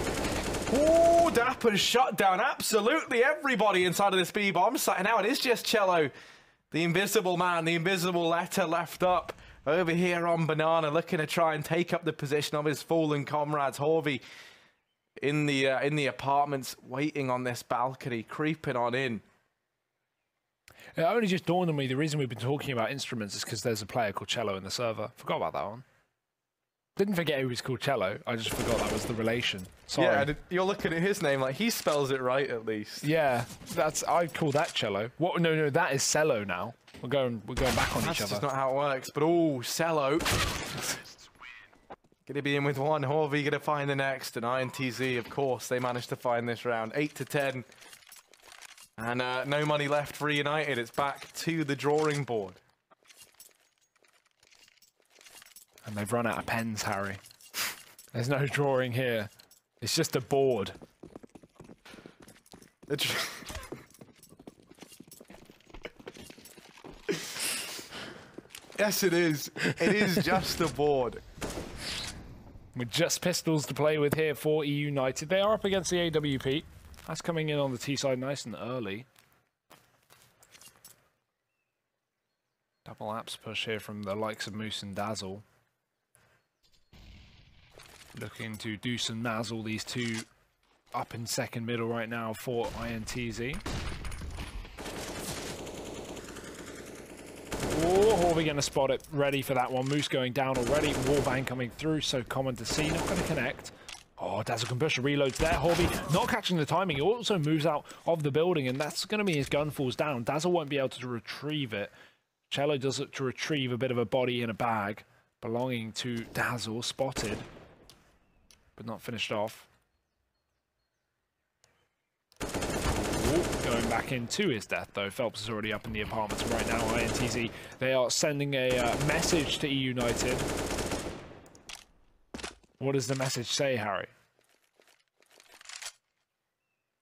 Oh, Dapper's shut down absolutely everybody inside of this B-bomb site. And now it is just Cello, the invisible man, the invisible letter left up over here on Banana, looking to try and take up the position of his fallen comrades. Horvey in the apartments, waiting on this balcony, creeping on in. It only just dawned on me, the reason we've been talking about instruments is because there's a player called Cello in the server. Forgot about that one. Didn't forget he was called Cello. I just forgot that was the relation. Sorry. Yeah, and you're looking at his name like he spells it right at least. Yeah, I'd call that Cello. What? No, that is Cello now. We're going back on each other. That's just not how it works. But oh, Cello. Gonna be in with one. Horvey gonna find the next, and INTZ, of course, they managed to find this round. 8 to 10. And no money left for eUnited. It's back to the drawing board. And they've run out of pens, Harry. There's no drawing here. It's just a board. Yes, it is. It is just a board. With just pistols to play with here for eUnited. They are up against the AWP. That's coming in on the T side nice and early. Double apps push here from the likes of Moose and Dazzle. Looking to do some Nazzle, these two up in second middle right now for INTZ. Oh, Horvey going to spot it. Ready for that one. Moose going down already. Warbang coming through. So common to see. Not going to connect. Oh, Dazzle can push a reload there. Horvey not catching the timing. He also moves out of the building, and that's going to mean his gun falls down. Dazzle won't be able to retrieve it. Cello does look to retrieve a bit of a body in a bag belonging to Dazzle. Spotted, but not finished off. Going back into his death, though. Phelps is already up in the apartments right now. INTZ, they are sending a message to eUnited. What does the message say, Harry?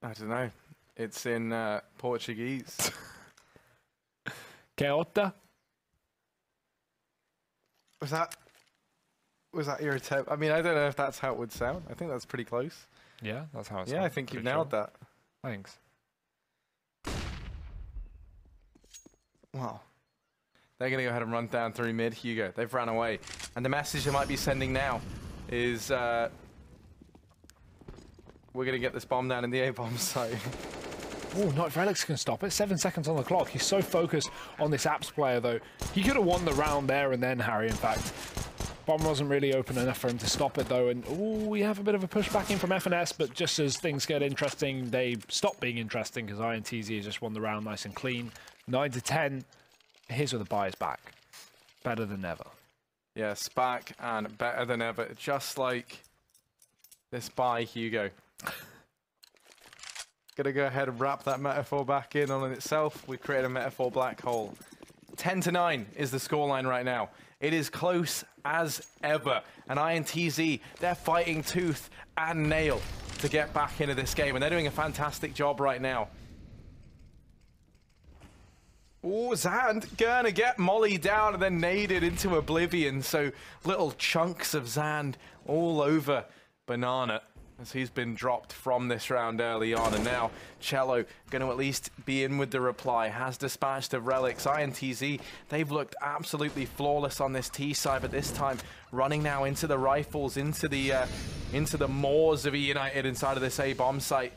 I don't know. It's in Portuguese. Que outra? Was that your attempt? I mean, I don't know if that's how it would sound. I think that's pretty close. Yeah, that's how it sounds. Yeah, I think you've nailed that. Thanks. Wow. They're going to go ahead and run down through mid. Hugo, they've ran away. And the message they might be sending now is we're going to get this bomb down in the A-bomb site. Oh, not if Relics can stop it. 7 seconds on the clock. He's so focused on this apps player, though. He could have won the round there and then, Harry, in fact. Bomb wasn't really open enough for him to stop it, though. And, oh, we have a bit of a pushback in from FNS, but just as things get interesting, they stop being interesting because INTZ has just won the round nice and clean. 9-10. Here's where the buy is back. Better than ever. Yes, back and better than ever. Just like this buy, Hugo. Gonna go ahead and wrap that metaphor back in on itself. We create a metaphor black hole. 10-9 is the scoreline right now. It is close as ever. And INTZ, they're fighting tooth and nail to get back into this game. And they're doing a fantastic job right now. Oh, Zand gonna get Molly down and then naded into oblivion. So little chunks of Zand all over Banana as he's been dropped from this round early on. And now Cello going to at least be in with the reply. Has dispatched the Relics. INTZ, they've looked absolutely flawless on this T side, but this time running now into the rifles, into the moors of eUnited inside of this A-bomb site.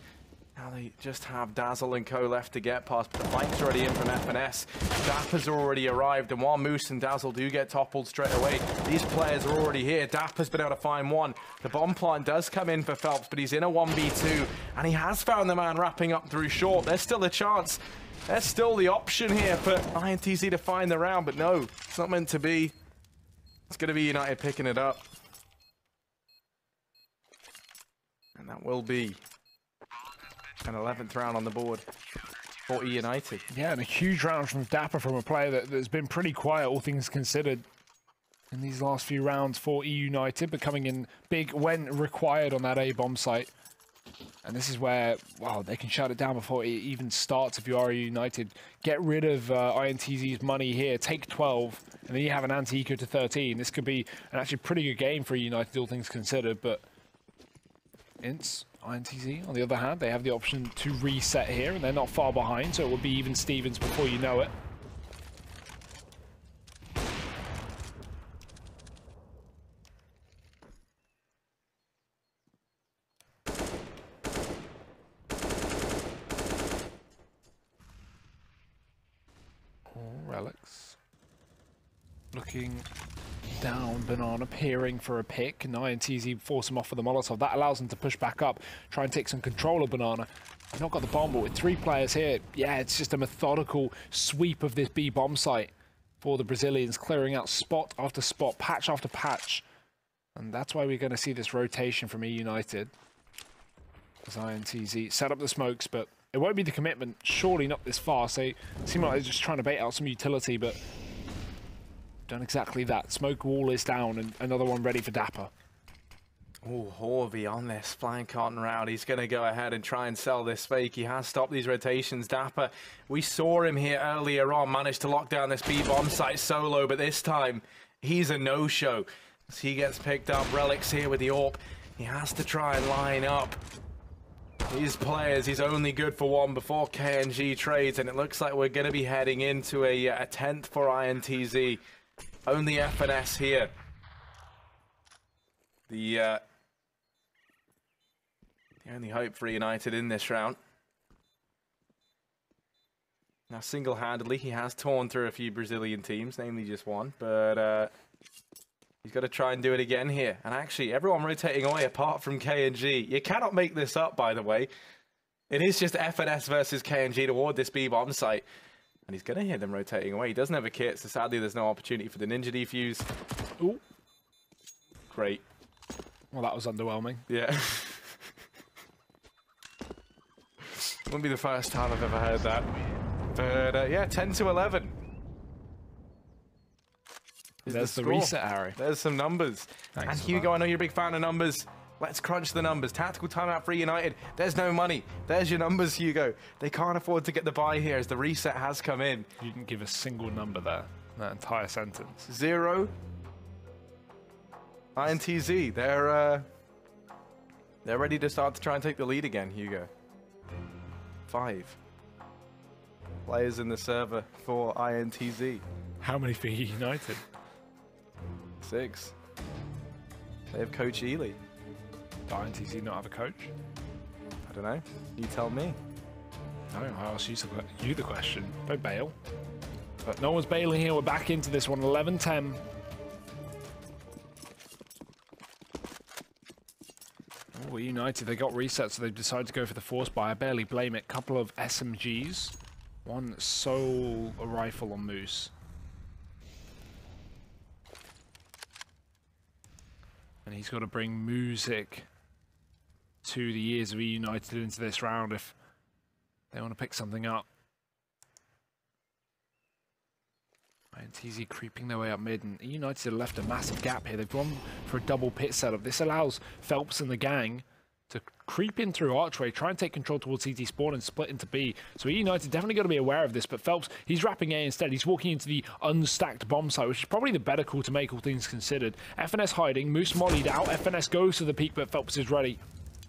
Now they just have Dazzle and co left to get past, but the flank's already in from FNS. Dapper's already arrived, and while Moose and Dazzle do get toppled straight away, these players are already here. Dapper's been able to find one. The bomb plant does come in for Phelps, but he's in a 1v2, and he has found the man wrapping up through short. There's still a chance. There's still the option here for INTZ to find the round, but no, it's not meant to be. It's going to be United picking it up. And that will be an 11th round on the board for eUnited. Yeah, and a huge round from Dapper from a player that's been pretty quiet, all things considered, in these last few rounds for eUnited, but coming in big when required on that A-bomb site. And this is where, wow, they can shut it down before it even starts if you are eUnited. Get rid of INTZ's money here, take 12, and then you have an anti-eco to 13. This could be an actually pretty good game for eUnited, all things considered, but INTZ, on the other hand, they have the option to reset here, and they're not far behind, so it will be even Stevens before you know it. Relics. Looking down, Banana peering for a pick, and INTZ force him off with the Molotov. That allows them to push back up, try and take some control of Banana. They've not got the bomb, but with 3 players here, yeah, it's just a methodical sweep of this B bomb site for the Brazilians, clearing out spot after spot, patch after patch. And that's why we're going to see this rotation from eUnited. As INTZ set up the smokes, but it won't be the commitment, surely not this fast. They seem like they're just trying to bait out some utility, but done exactly that. Smoke wall is down, and another one ready for Dapper. Oh, Horvey on this flying cotton round. He's going to go ahead and try and sell this fake. He has stopped these rotations. Dapper, we saw him here earlier on, managed to lock down this B-bomb site solo, but this time he's a no-show. As he gets picked up, Relics here with the AWP. He has to try and line up these players. He's only good for one before KNG trades, and it looks like we're going to be heading into a 10th for INTZ. Only FNS here. The only hope for United in this round. Now, single-handedly, he has torn through a few Brazilian teams, namely just one, but he's got to try and do it again here. And actually, everyone rotating away apart from KNG. You cannot make this up, by the way. It is just FNS versus KNG toward this B-bomb site. And he's going to hear them rotating away. He doesn't have a kit, so sadly there's no opportunity for the Ninja defuse. Ooh. Great. Well, that was underwhelming. Yeah. Wouldn't be the first time I've ever heard that. But yeah, 10 to 11. There's the reset, Harry. There's some numbers. Thanks And for Hugo, that. I know you're a big fan of numbers. Let's crunch the numbers. Tactical timeout for United. There's no money. There's your numbers, Hugo. They can't afford to get the buy here as the reset has come in. You didn't give a single number there. That entire sentence. 0. INTZ. They're ready to start to try and take the lead again, Hugo. 5 players in the server for INTZ. How many for United? 6. They have Coach Ely. Does INTZ not have a coach? I don't know. You tell me. No, I asked you the question. Don't bail. But no one's bailing here. We're back into this one. 11-10. Oh, United, they got reset, so they've decided to go for the force buy. I barely blame it. Couple of SMGs. One sole rifle on Moose. And he's got to bring music to the ears of eUnited into this round if they want to pick something up. INTZ creeping their way up mid, and eUnited have left a massive gap here. They've gone for a double pit setup. This allows Phelps and the gang to creep in through Archway, try and take control towards CT spawn and split into B. So eUnited definitely got to be aware of this, but Phelps, he's wrapping A instead. He's walking into the unstacked bomb site, which is probably the better call to make, all things considered. FNS hiding, Moose mollied out, FNS goes to the peak, but Phelps is ready.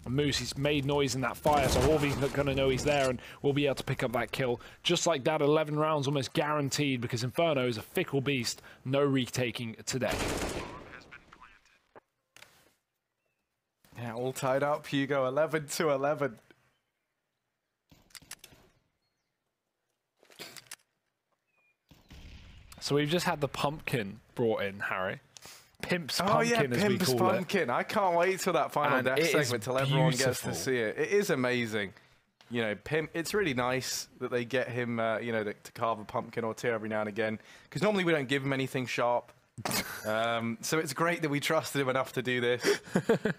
And Moose, he's made noise in that fire, so Horvey's not going to know he's there and will be able to pick up that kill. Just like that, 11 rounds almost guaranteed, because Inferno is a fickle beast. No retaking today. Yeah, all tied up, Hugo. 11 to 11. So we've just had the pumpkin brought in, Harry. Pimp's pumpkin, oh yeah, as we Pimp's call pumpkin. I can't wait till that final And death it is segment till everyone gets to beautiful. see it. It is amazing. You know, Pimp. It's really nice that they get him, you know, to carve a pumpkin or two every now and again. Because normally we don't give him anything sharp. So it's great that we trusted him enough to do this.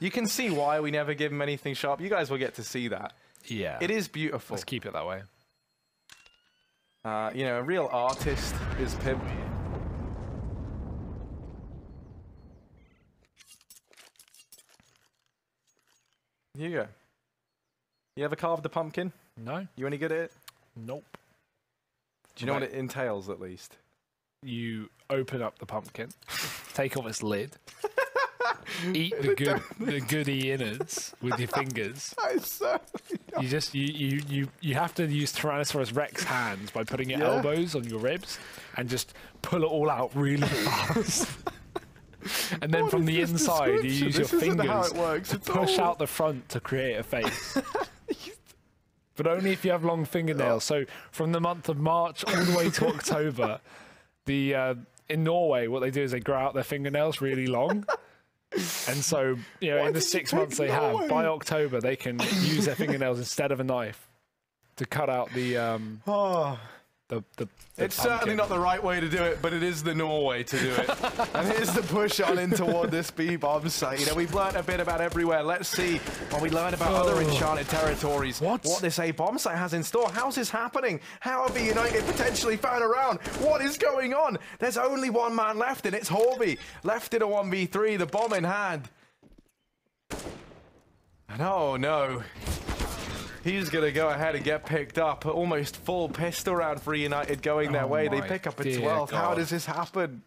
You can see why we never give him anything sharp. You guys will get to see that. Yeah. It is beautiful. Let's keep it that way. You know, a real artist is Pimp. Hugo, you ever carved a pumpkin? No? You any good at it? Nope. Do you know what it entails, at least? You open up the pumpkin, take off its lid, eat the goody innards with your fingers. You just you have to use Tyrannosaurus Rex hands by putting your elbows on your ribs and just pull it all out really fast. And then from the inside, you use your fingers to push out the front to create a face. But only if you have long fingernails. So from the month of March all the way to October, in Norway, what they do is they grow out their fingernails really long. And so, you know, in the 6 months they have, by October, they can use their fingernails instead of a knife to cut out It's certainly not the right way to do it, but it is the Norway to do it. And here's the push on in toward this B-bomb site. You know, we've learned a bit about everywhere. Let's see when we learn about other enchanted territories. What this A-bomb site has in store. How's this happening? How have United potentially found around? What is going on? There's only one man left, and it's Horvey. Left in a 1v3, the bomb in hand. And oh no. He's going to go ahead and get picked up. Almost full pistol round for eUnited going their way. They pick up a 12th. How does this happen?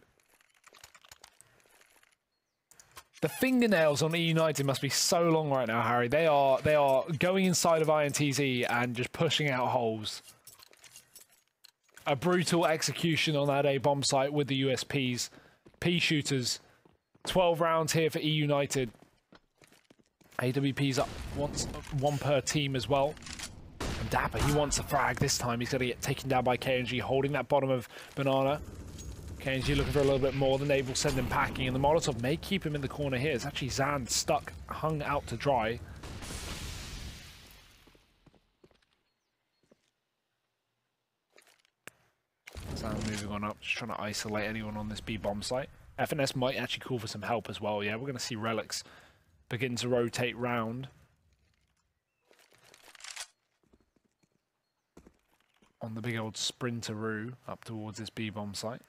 The fingernails on eUnited must be so long right now, Harry. They are going inside of INTZ and just pushing out holes. A brutal execution on that A bomb site with the USPs. P shooters. 12 rounds here for eUnited. AWP's up one per team as well. And Dapper, he wants a frag this time. He's going to get taken down by KNG, holding that bottom of Banana. KNG looking for a little bit more than they will send him packing. And the Molotov may keep him in the corner here. It's actually Zan stuck, hung out to dry. Zan moving on up, just trying to isolate anyone on this B bomb site. FNS might actually call for some help as well. Yeah, we're going to see Relics begin to rotate round. On the big old sprinteroo up towards this B-bomb site.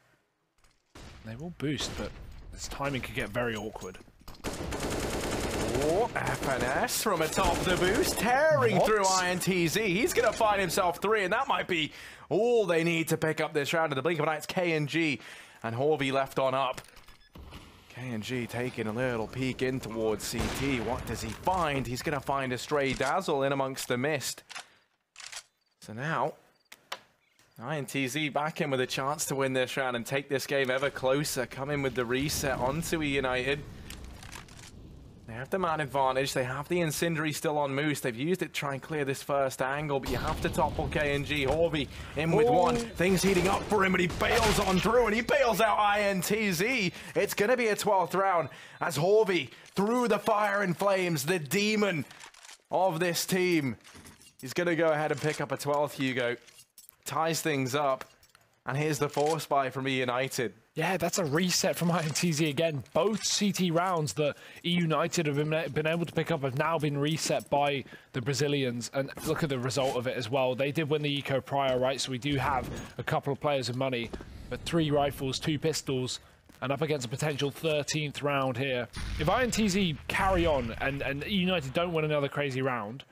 They will boost, but this timing could get very awkward. Oh, FNS from atop the boost, tearing through INTZ. He's going to find himself 3, and that might be all they need to pick up this round. In the blink of an eye, it's KNG and Horvey left on up. KNG taking a little peek in towards CT. What does he find? He's going to find a stray Dazzle in amongst the mist. So now, INTZ back in with a chance to win this round and take this game ever closer. Come in with the reset onto eUnited. They have the man advantage. They have the Incendiary still on Moose. They've used it to try and clear this first angle, but you have to topple KNG. Horvey in with one. Things heating up for him, but he bails on through, and he bails out INTZ. It's going to be a 12th round as Horvey, through the fire and flames, the demon of this team, he's going to go ahead and pick up a 12th, Hugo. Ties things up, and here's the force buy from eUnited. Yeah, that's a reset from INTZ again. Both CT rounds that eUnited have been able to pick up have now been reset by the Brazilians. And look at the result of it as well. They did win the eco prior, right? So we do have a couple of players of money. But 3 rifles, 2 pistols, and up against a potential 13th round here. If INTZ carry on and eUnited don't win another crazy round,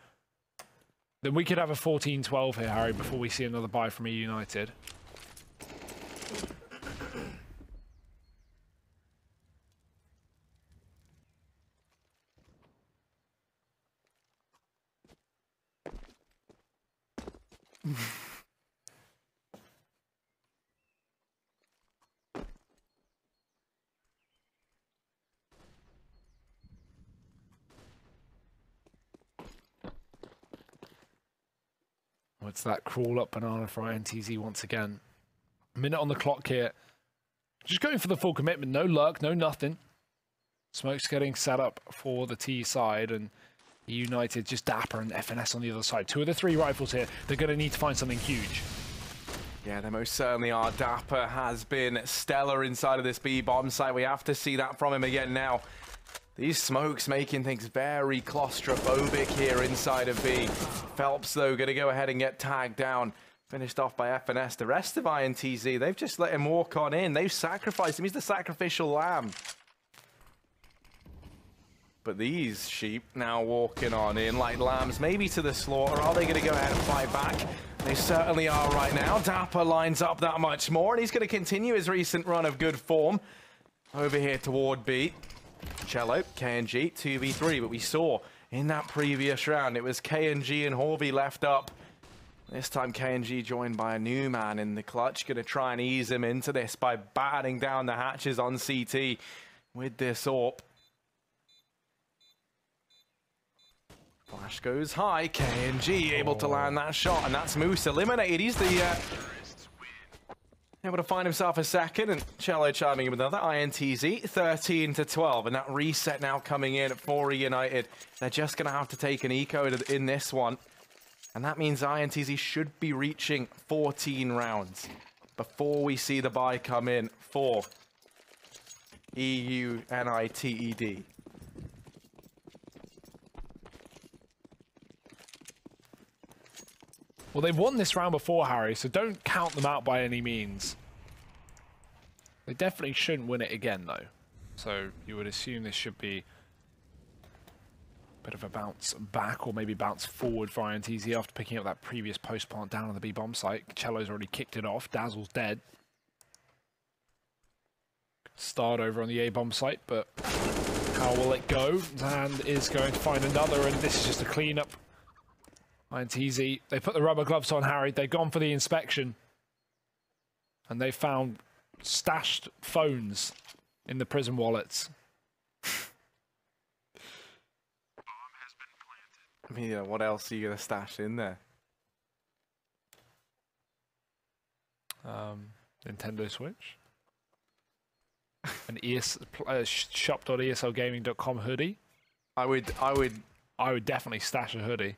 then we could have a 14-12 here, Harry, before we see another buy from eUnited. What's that crawl up banana for INTZ once again? A minute on the clock here. Just going for the full commitment. No lurk, no nothing. Smoke's getting set up for the T side, and eUnited just Dapper and FNS on the other side. 2 of the 3 rifles here. They're going to need to find something huge. Yeah, they most certainly are. Dapper has been stellar inside of this B-bomb site. We have to see that from him again now. These smokes making things very claustrophobic here inside of B. Phelps, though, going to go ahead and get tagged down. Finished off by FNS. The rest of INTZ, they've just let him walk on in. They've sacrificed him. He's the sacrificial lamb. But these sheep now walking on in like lambs, maybe to the slaughter. Are they going to go ahead and fight back? They certainly are right now. Dapper lines up that much more, and he's going to continue his recent run of good form. Over here toward B. Cello, KNG, 2v3, but we saw in that previous round, it was KNG and Horvey left up. This time KNG joined by a new man in the clutch, going to try and ease him into this by batting down the hatches on CT with this AWP. Flash goes high, KNG able to land that shot, and that's Moose eliminated. He's the able to find himself a second, and Cello chiming in with another. INTZ 13-12, and that reset now coming in for eUnited. They're just going to have to take an eco in this one, and that means INTZ should be reaching 14 rounds before we see the buy come in for eUnited. Well, they've won this round before, Harry, so don't count them out by any means. They definitely shouldn't win it again, though. So you would assume this should be Bit of a bounce back, or maybe bounce forward for INTZ after picking up that previous post plant down on the B bomb site. Cello's already kicked it off. Dazzle's dead. Start over on the A bomb site, but how will it go? Zand is going to find another, and this is just a cleanup. INTZ, they put the rubber gloves on, Harry. They've gone for the inspection, and they found stashed phones in the prison wallets. I mean, you know, what else are you going to stash in there? Nintendo Switch. An shop.eslgaming.com hoodie. I would definitely stash a hoodie.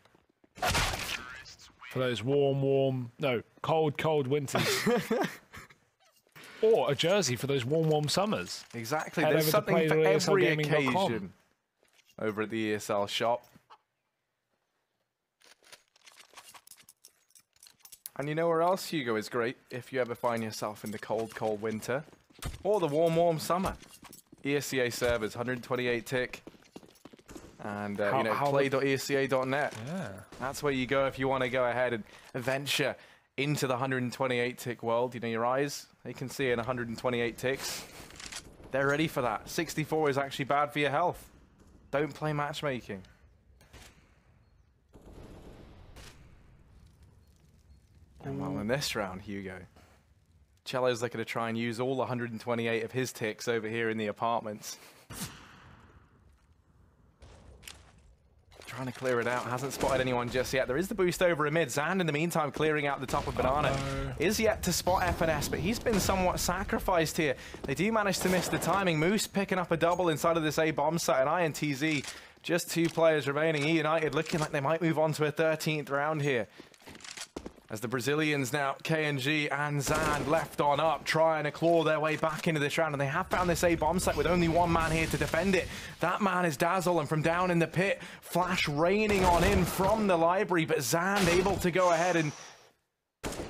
For those cold winters. Or a jersey for those warm summers. Exactly. Head There's over to something for every play.eslgaming.com. occasion over at the ESL shop. And you know where else, Hugo, is great if you ever find yourself in the cold winter or the warm summer? ESCA servers, 128 tick. And, play.esca.net. Yeah. That's where you go if you want to go ahead and venture into the 128 tick world. You know, your eyes, they can see in 128 ticks. They're ready for that. 64 is actually bad for your health. Don't play matchmaking. And well, in this round, Hugo, Cello's looking to try and use all 128 of his ticks over here in the apartments. Trying to clear it out, hasn't spotted anyone just yet. There is the boost over in mid. Zand, in the meantime, clearing out the top of Banana. Is yet to spot FNS, but he's been somewhat sacrificed here. They do manage to miss the timing. Moose picking up a double inside of this A bomb site, and INTZ, just 2 players remaining. eUnited looking like they might move on to a 13th round here. As the Brazilians now, KNG and Zand left on up, trying to claw their way back into this round. And they have found this A bomb site with only 1 man here to defend it. That man is Dazzle, and from down in the pit, flash raining on in from the library. But Zand able to go ahead and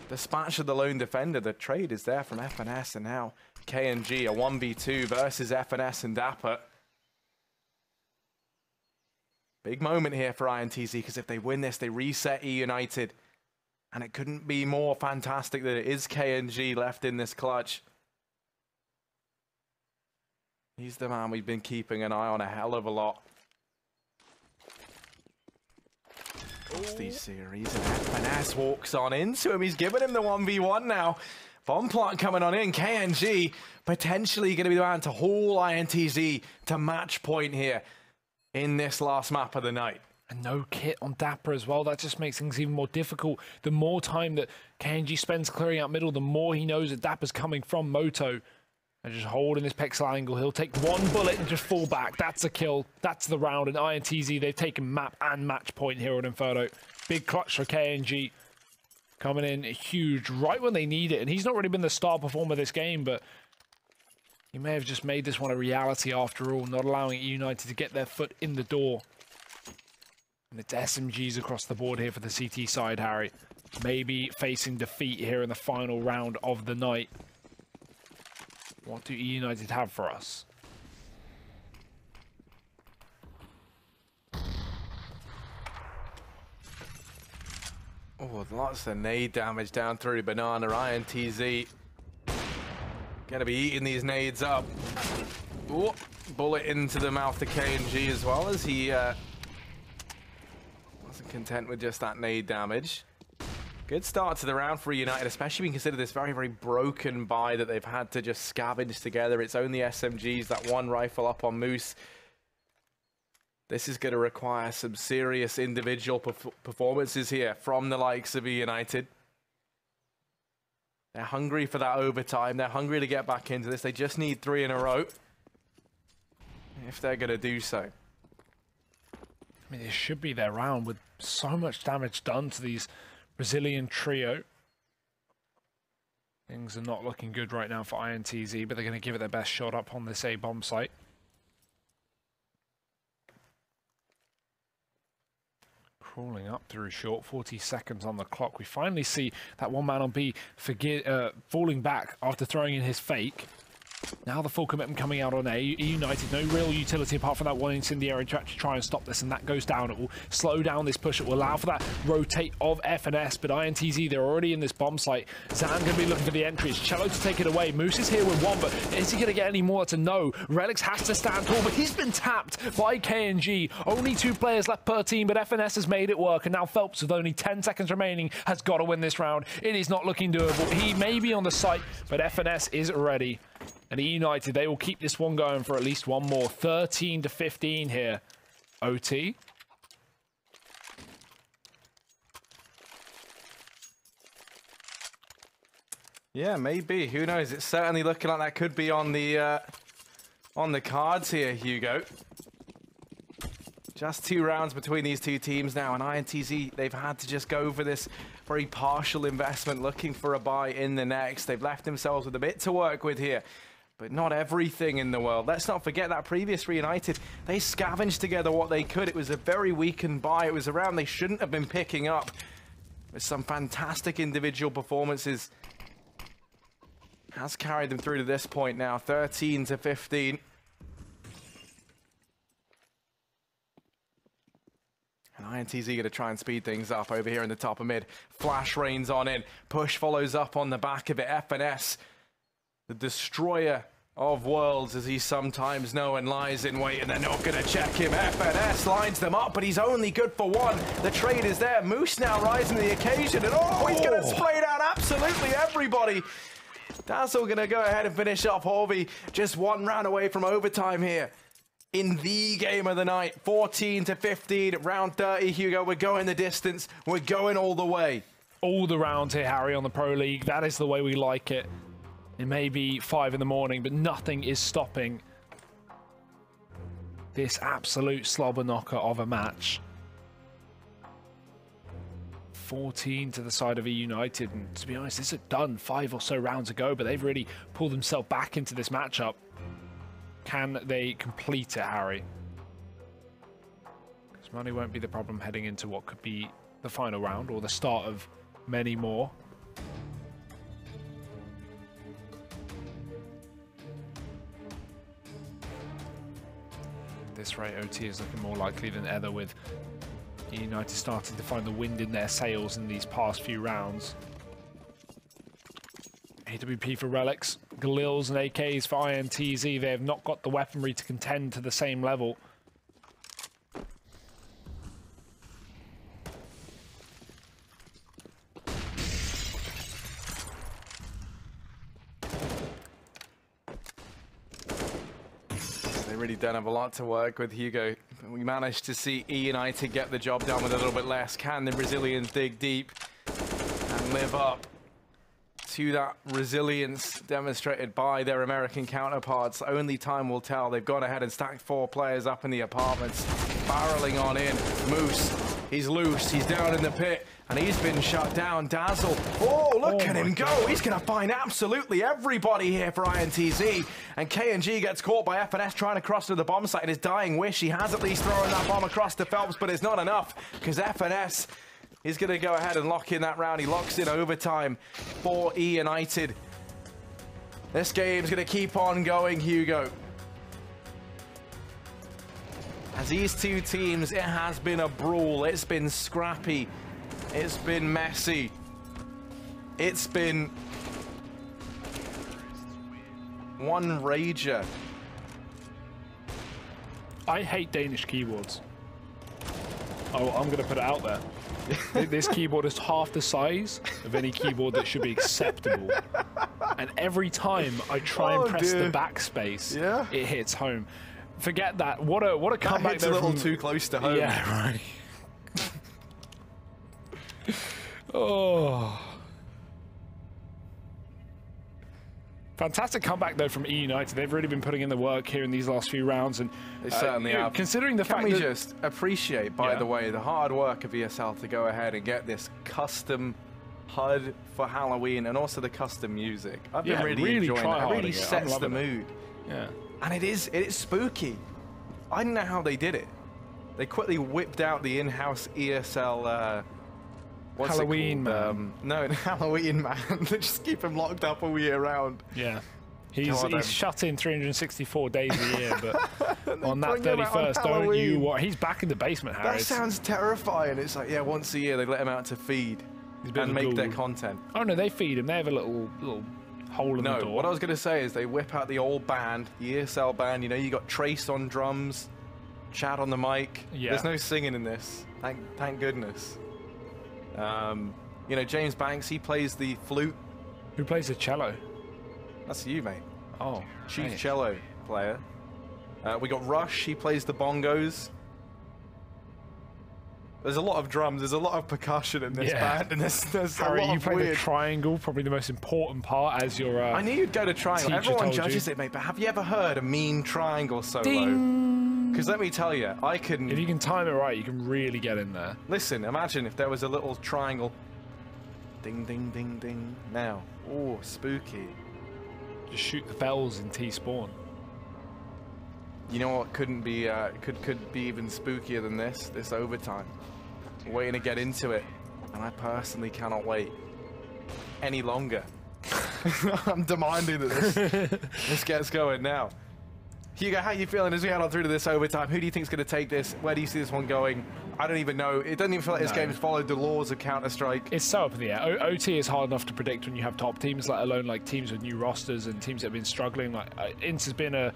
dispatch of the lone defender. The trade is there from FNS, and now KNG, a 1v2 versus FNS and Dapper. Big moment here for INTZ, because if they win this, they reset eUnited. And it couldn't be more fantastic that it is KNG left in this clutch. He's the man we've been keeping an eye on a hell of a lot. Across these series, and FNS walks on into him. He's given him the 1v1 now. Bomb plant coming on in. KNG potentially going to be the man to haul INTZ to match point here in this last map of the night. And no kit on Dapper as well. That just makes things even more difficult. The more time that KNG spends clearing out middle, the more he knows that Dapper's coming from Moto. And just holding this pixel angle. He'll take 1 bullet and just fall back. That's a kill. That's the round. And INTZ, they've taken map and match point here on Inferno. Big clutch for KNG. Coming in huge right when they need it. And he's not really been the star performer this game, but he may have just made this one a reality after all, not allowing eUnited to get their foot in the door. And it's SMGs across the board here for the CT side, Harry. Maybe facing defeat here in the final round of the night. What do eUnited have for us? Oh, lots of nade damage down through Banana. INTZ gonna be eating these nades up. Oh, bullet into the mouth of KNG as well, as he wasn't content with just that nade damage. Good start to the round for eUnited, especially when you consider this very, very broken buy that they've had to just scavenge together. It's only SMGs, that 1 rifle up on Moose. This is going to require some serious individual performances here from the likes of eUnited. They're hungry for that overtime. They're hungry to get back into this. They just need 3 in a row if they're going to do so. I mean, this should be their round with so much damage done to these Brazilian trio. Things are not looking good right now for INTZ, but they're going to give it their best shot up on this A bomb site. Crawling up through short, 40 seconds on the clock. We finally see that 1 man on B falling back after throwing in his fake. Now the full commitment coming out on eUnited. No real utility apart from that one incendiary to actually try and stop this, and that goes down. It will slow down this push. It will allow for that rotate of FNS, but INTZ, they're already in this bomb site. Zan going to be looking for the entry. It's Cello to take it away. Moose is here with one, but is he going to get any more? It's a no. Relix has to stand tall, but he's been tapped by KNG. Only 2 players left per team, but FNS has made it work, and now Phelps, with only 10 seconds remaining, has got to win this round. It is not looking doable. He may be on the site, but FNS is ready. And eUnited, they will keep this one going for at least one more. 13-15 here. OT. Yeah, maybe. Who knows? It's certainly looking like that could be on the cards here, Hugo. Just 2 rounds between these 2 teams now, and INTZ, they've had to just go for this very partial investment, looking for a buy in the next. They've left themselves with a bit to work with here, but not everything in the world. Let's not forget that previous reUnited, they scavenged together what they could. It was a very weakened buy. It was a round they shouldn't have been picking up, with some fantastic individual performances. Has carried them through to this point now, 13-15. And INTZ going to try and speed things up over here in the top of mid. Flash rains on in. Push follows up on the back of it. FNS, the destroyer of worlds, as he's sometimes known, lies in wait, and they're not going to check him. FNS lines them up, but he's only good for one. The trade is there. Moose now rising to the occasion, and he's going to spray down absolutely everybody. Dazzle going to go ahead and finish up Horvey. Just 1 round away from overtime here in the game of the night. 14-15, round 30, Hugo. We're going the distance. We're going all the way. All the rounds here, Harry, on the Pro League. That is the way we like it. It may be 5 in the morning, but nothing is stopping this absolute slobber knocker of a match. 14 to the side of eUnited, and to be honest, this is done 5 or so rounds ago, but they've really pulled themselves back into this matchup. Can they complete it, Harry? Because money won't be the problem heading into what could be the final round or the start of many more. At this rate, OT is looking more likely than ever, with eUnited starting to find the wind in their sails in these past few rounds. AWP for Relics, Galils and AKs for INTZ. They have not got the weaponry to contend to the same level. They really don't have a lot to work with, Hugo. We managed to see eUnited get the job done with a little bit less. Can the Brazilians dig deep and live up to that resilience demonstrated by their American counterparts? Only time will tell. They've gone ahead and stacked 4 players up in the apartments, barreling on in. Moose, he's loose, he's down in the pit, and he's been shut down. Dazzle, look at him go. He's going to find absolutely everybody here for INTZ. And KNG gets caught by FNS trying to cross to the bomb site in his dying wish. He has at least thrown that bomb across to Phelps, but it's not enough, because FNS is going to go ahead and lock in that round. He locks in overtime for eUnited. This game's going to keep on going, Hugo. As these 2 teams, it has been a brawl. It's been scrappy. It's been messy. It's been one rager. I hate Danish keyboards. Oh, I'm going to put it out there. This keyboard is half the size of any keyboard that should be acceptable. And every time I try and press the backspace, it hits home. Forget that. What a comeback. That hits a little too close to home. Yeah, right. Oh. Fantastic comeback, though, from eUnited. They've really been putting in the work here in these last few rounds. And they certainly have. Considering the fact that... Can we just appreciate, by the way, the hard work of ESL to go ahead and get this custom HUD for Halloween, and also the custom music. I've been really enjoying it. It really sets the mood. Yeah. And it is spooky. I don't know how they did it. They quickly whipped out the in-house ESL... Halloween man. No, Halloween man. They just keep him locked up all year round. Yeah. He's shut in 364 days a year, but on that bring him out on 31st, don't you? Halloween. He's back in the basement, Harry. That sounds terrifying. It's like, yeah, once a year they let him out to feed and make their content. Oh no, they feed him. They have a little hole in the door. No, what I was going to say is they whip out the old band, the ESL band. You know, you got Trace on drums, Chad on the mic. Yeah. There's no singing in this. Thank goodness. You know, James Banks, he plays the flute. Who plays the cello? That's you, mate. Oh, Chief hey. cello player. We got Rush, he plays the bongos. There's a lot of drums, there's a lot of percussion in this band, and there's Harry, a lot you of play weird... the triangle, probably the most important part as your I knew you'd go to triangle. Everyone judges you. it, mate, but have you ever heard a mean triangle solo? Because let me tell you, I can... If you can time it right, you can really get in there. Listen, imagine if there was a little triangle. Ding, ding, ding, ding. Now. Oh, spooky. Just shoot the bells in T-spawn. You know what couldn't be, could be even spookier than this overtime. I'm waiting to get into it, and I personally cannot wait any longer. I'm demanding that this gets going now. Hugo, how are you feeling as we head on through to this overtime? Who do you think is going to take this? Where do you see this one going? I don't even know. It doesn't even feel like this game has followed the laws of Counter-Strike. It's so up in the air. OT is hard enough to predict when you have top teams, let alone like teams with new rosters and teams that have been struggling. Like INTZ has been a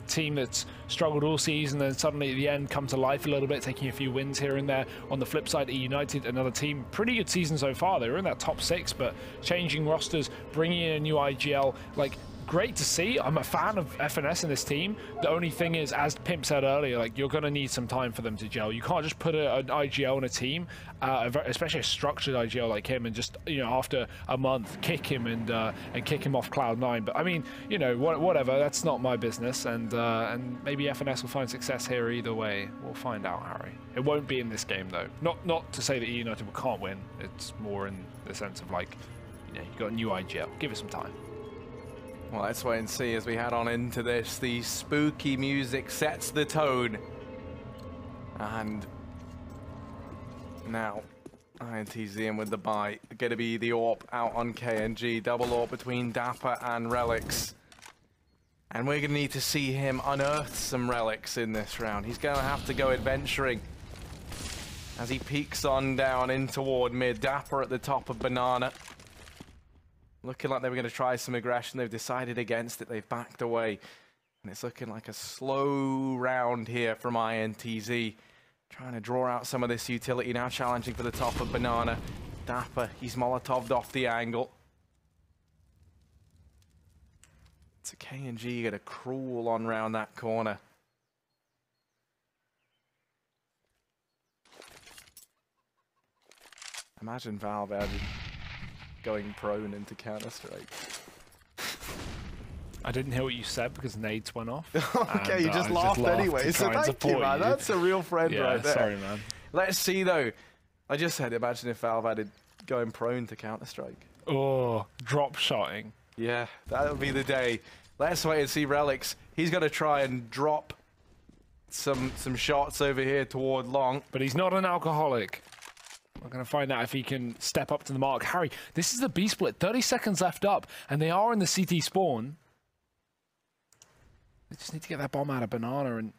team that's struggled all season, and suddenly at the end come to life a little bit, taking a few wins here and there. On the flip side, eUnited, another team, pretty good season so far. They were in that top 6, but changing rosters, bringing in a new IGL, like. Great to see. I'm a fan of FNS in this team. The only thing is, as Pimp said earlier, like you're going to need some time for them to gel. You can't just put an IGL in a team, especially a structured IGL like him, and just after a month kick him and kick him off Cloud9. But I mean, whatever. That's not my business, and maybe FNS will find success here either way. We'll find out, Harry. It won't be in this game though. Not to say that eUnited can't win. It's more in the sense of like, you got a new IGL. Give it some time. Well, let's wait and see as we head on into this. The spooky music sets the tone. And now, INTZ in with the buy. Going to be the AWP out on KNG. Double AWP between Dapper and Relics. And we're going to need to see him unearth some relics in this round. He's going to have to go adventuring as he peeks on down in toward mid. Dapper at the top of Banana. Looking like they were going to try some aggression. They've decided against it. They've backed away. And it's looking like a slow round here from INTZ. Trying to draw out some of this utility. Now challenging for the top of Banana. Dapper, he's Molotov'd off the angle. It's a KNG going to crawl on round that corner. Imagine Valve going prone into Counter-Strike. I didn't hear what you said because nades went off. Okay, and, you just laughed anyway, so thank you, man. That's a real friend right there. Sorry, man. Let's see, though. I just said, imagine if Valve added going prone to Counter-Strike. Oh, drop shotting. Yeah, that'll be the day. Let's wait and see Relics. He's going to try and drop some shots over here toward long. But he's not an alcoholic. We're going to find out if he can step up to the mark. Harry, this is the B split. 30 seconds left up, and they are in the CT spawn. They just need to get that bomb out of Banana, and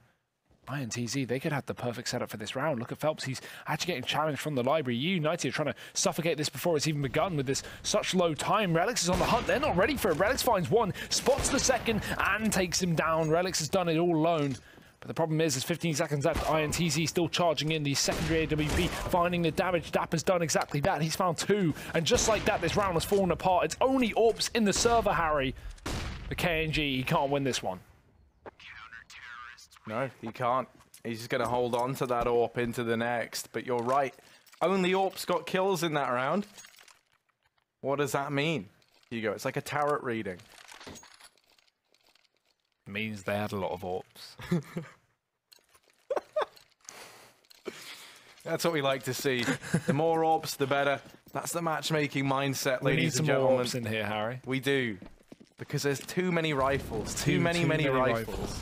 INTZ, they could have the perfect setup for this round. Look at Phelps. He's actually getting challenged from the library. eUnited are trying to suffocate this before it's even begun with this such low time. Relics is on the hunt. They're not ready for it. Relics finds one, spots the second, and takes him down. Relics has done it all alone. But the problem is, there's 15 seconds left. INTZ still charging in the secondary AWP, finding the damage. Dapper's done exactly that. He's found 2. And just like that, this round has fallen apart. It's only AWPs in the server, Harry. The KNG, he can't win this one. No, he can't. He's just going to hold on to that AWP into the next. But you're right. Only AWPs got kills in that round. What does that mean, Hugo? It's like a tarot reading. Means they had a lot of AWPs. That's what we like to see. The more AWPs, the better. That's the matchmaking mindset, ladies and gentlemen. We need some more AWPs in here, Harry. We do. Because there's too many rifles. Too many rifles.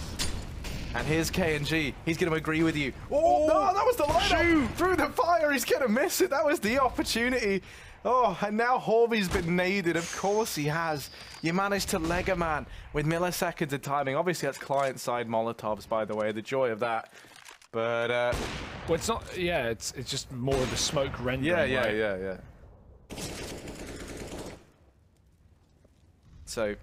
And here's KNG. He's going to agree with you. Oh, no, that was the lineup. Through the fire. He's going to miss it. That was the opportunity. Oh, and now Horby's been naded. Of course he has. You managed to leg a man with milliseconds of timing. Obviously, that's client-side Molotovs, by the way. The joy of that. But, well, it's not... Yeah, it's just more of the smoke rendering, yeah. So,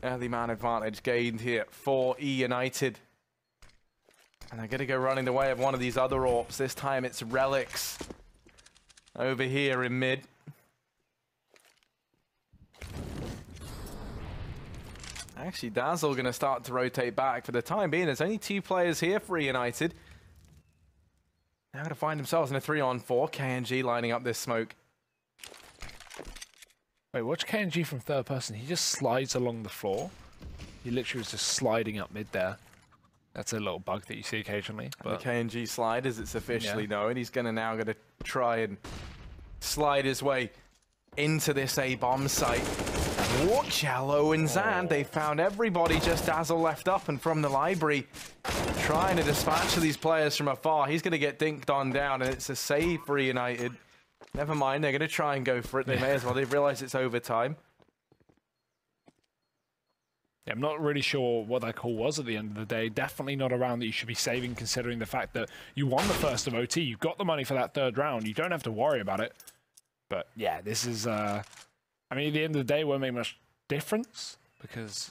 early man advantage gained here for eUnited. And they're going to go running the way of one of these other AWPs. This time it's Relics over here in mid. Actually, Dazzle going to start to rotate back. For the time being, there's only 2 players here for eUnited. Now going to find themselves in a 3-on-4. KNG lining up this smoke. Wait, watch KNG from third person. He just slides along the floor. He literally was just sliding up mid there. That's a little bug that you see occasionally. But the KNG slide, as it's officially known, he's now going to try and slide his way into this A-bomb site. Watch out, Odense, and they found everybody, just Dazzle left up, and from the library, trying to dispatch these players from afar. He's going to get dinked on down, and it's a save for eUnited. Never mind, they're going to try and go for it. They may as well. They've realized it's overtime. Yeah, I'm not really sure what that call was at the end of the day. Definitely not a round that you should be saving, considering the fact that you won the first of OT. You've got the money for that third round. You don't have to worry about it. But yeah, this is... I mean, at the end of the day, it won't make much difference because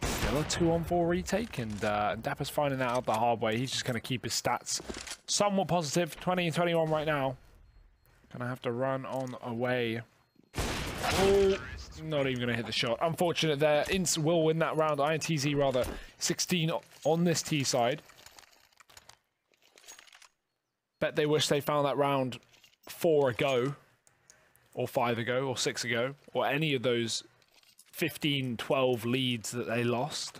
still a 2-on-4 retake, and Dapper's finding that out the hard way. He's just going to keep his stats somewhat positive. 20 and 21 right now. Gonna have to run on away. Oh, not even gonna hit the shot. Unfortunate there. INTZ will win that round. INTZ rather. 16 on this T side. Bet they wish they found that round 4 ago, or 5 ago, or 6 ago, or any of those 15, 12 leads that they lost.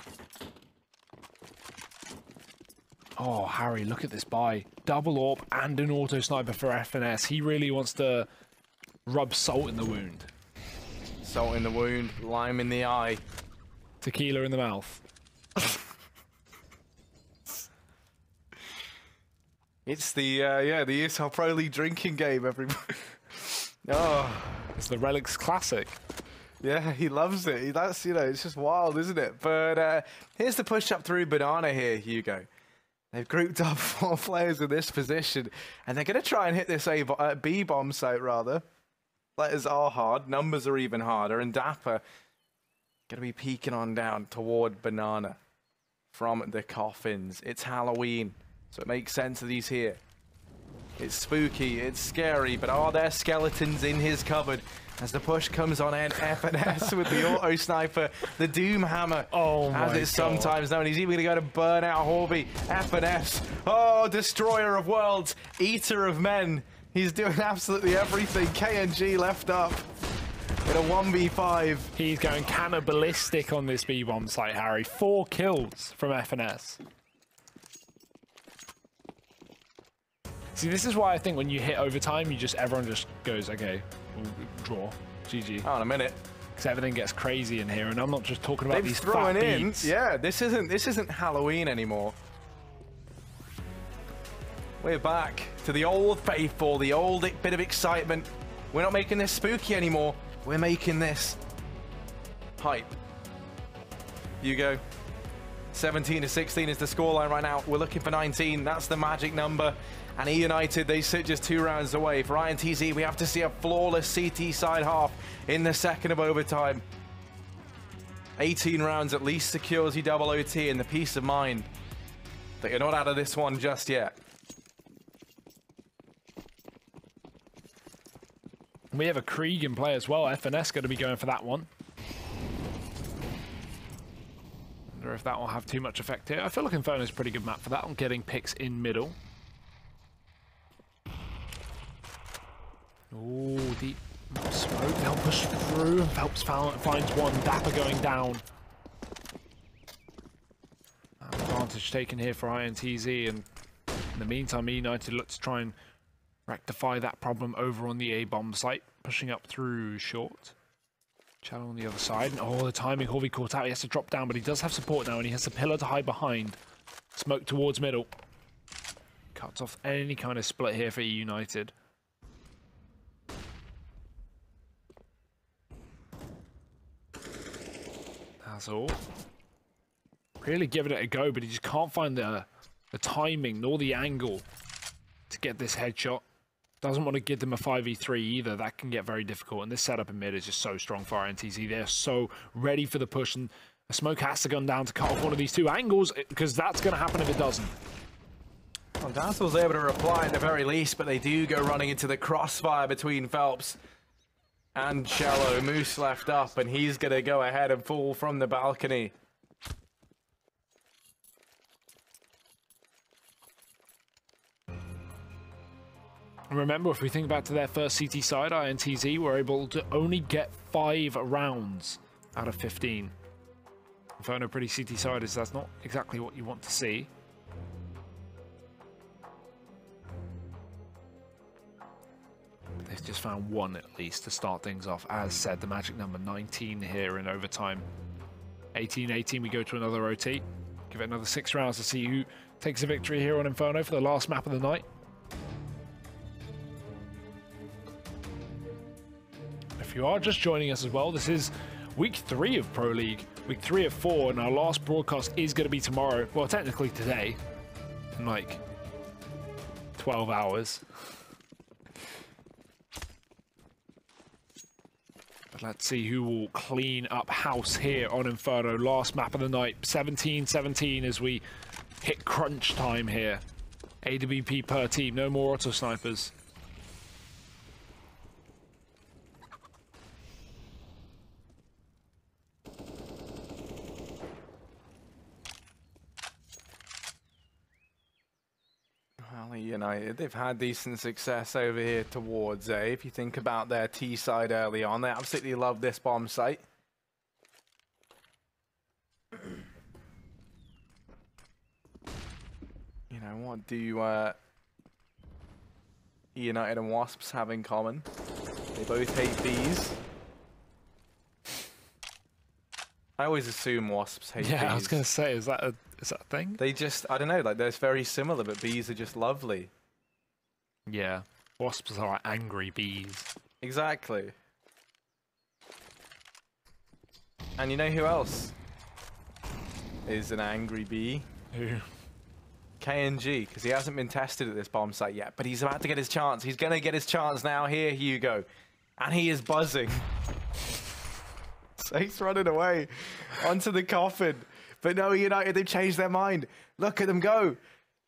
Oh, Harry, look at this buy. Double AWP and an auto sniper for FNS. He really wants to rub salt in the wound. Salt in the wound, lime in the eye. Tequila in the mouth. It's the the ESL Pro League drinking game, everybody. Oh, it's the Relics Classic. Yeah, he loves it. That's, it's just wild, isn't it? But here's the push up through Banana here, Hugo. They've grouped up 4 players in this position, and they're going to try and hit this B-bomb site, rather. Letters are hard, numbers are even harder, and Dapper going to be peeking on down toward Banana from the coffins. It's Halloween, so it makes sense that he's here. It's spooky, it's scary, but are there skeletons in his cupboard? As the push comes on in, FNS with the auto sniper, the Doom Hammer, as it's sometimes known. He's even going to go to burn out Horby. FNS, oh, destroyer of worlds, eater of men. He's doing absolutely everything. KNG left up in a 1v5. He's going cannibalistic on this B-bomb site, Harry. 4 kills from FNS. See, this is why I think when you hit overtime, everyone just goes, okay, we'll draw, GG. Oh, in a minute. Because everything gets crazy in here, and I'm not just talking about these fat beats. Yeah, this isn't Halloween anymore. We're back to the old faithful, the old bit of excitement. We're not making this spooky anymore. We're making this hype. Hugo, 17 to 16 is the scoreline right now. We're looking for 19. That's the magic number. And eUnited, they sit just 2 rounds away. For INTZ, we have to see a flawless CT side half in the second of overtime. 18 rounds at least secures you double OT, and the peace of mind that you're not out of this one just yet. We have a Krieg in play as well. FNS going to be going for that one. Wonder if that will have too much effect here. I feel like Inferno is a pretty good map for that one, getting picks in middle. Oh, deep smoke. They'll push through. Phelps finds one. Dapper going down. Advantage taken here for INTZ, and in the meantime, eUnited look to try and rectify that problem over on the A-bomb site, pushing up through short. Channel on the other side. And, oh, the timing. Horby caught out. He has to drop down, but he does have support now, and he has a pillar to hide behind. Smoke towards middle. Cuts off any kind of split here for eUnited. That's all. Really giving it a go, but he just can't find the timing nor the angle to get this headshot. Doesn't want to give them a 5v3 either. That can get very difficult. And this setup in mid is just so strong for INTZ. They're so ready for the push, and a smoke has to gun down to cut off one of these two angles, because that's going to happen if it doesn't. Well, Dassel's able to reply at the very least, but they do go running into the crossfire between Phelps and Cello. Moose left up, and he's going to go ahead and fall from the balcony. Remember, if we think back to their first CT side, INTZ were able to only get 5 rounds out of 15. Inferno pretty CT side is that's not exactly what you want to see. But they've just found 1 at least to start things off. As said, the magic number 19 here in overtime. 18-18, we go to another OT. Give it another 6 rounds to see who takes a victory here on Inferno for the last map of the night. If you are just joining us as well, this is week 3 of Pro League, week 3 of 4, and our last broadcast is going to be tomorrow. Well, technically today, in like 12 hours. But let's see who will clean up house here on Inferno. Last map of the night, 17-17 as we hit crunch time here. AWP per team, no more auto snipers. United, they've had decent success over here towards A. If you think about their T side early on, they absolutely love this bomb site. You know, what do eUnited and Wasps have in common? They both hate bees. I always assume Wasps hate bees. Yeah, I was going to say, is that a thing? They just, I don't know, like they're very similar, but bees are just lovely. Yeah, wasps are like angry bees. Exactly. And you know who else is an angry bee? Who? KNG, because he hasn't been tested at this bomb site yet, but he's about to get his chance. He's going to get his chance now. Here, Hugo. And he is buzzing. So he's running away onto the coffin. But no, United, they've changed their mind. Look at them go.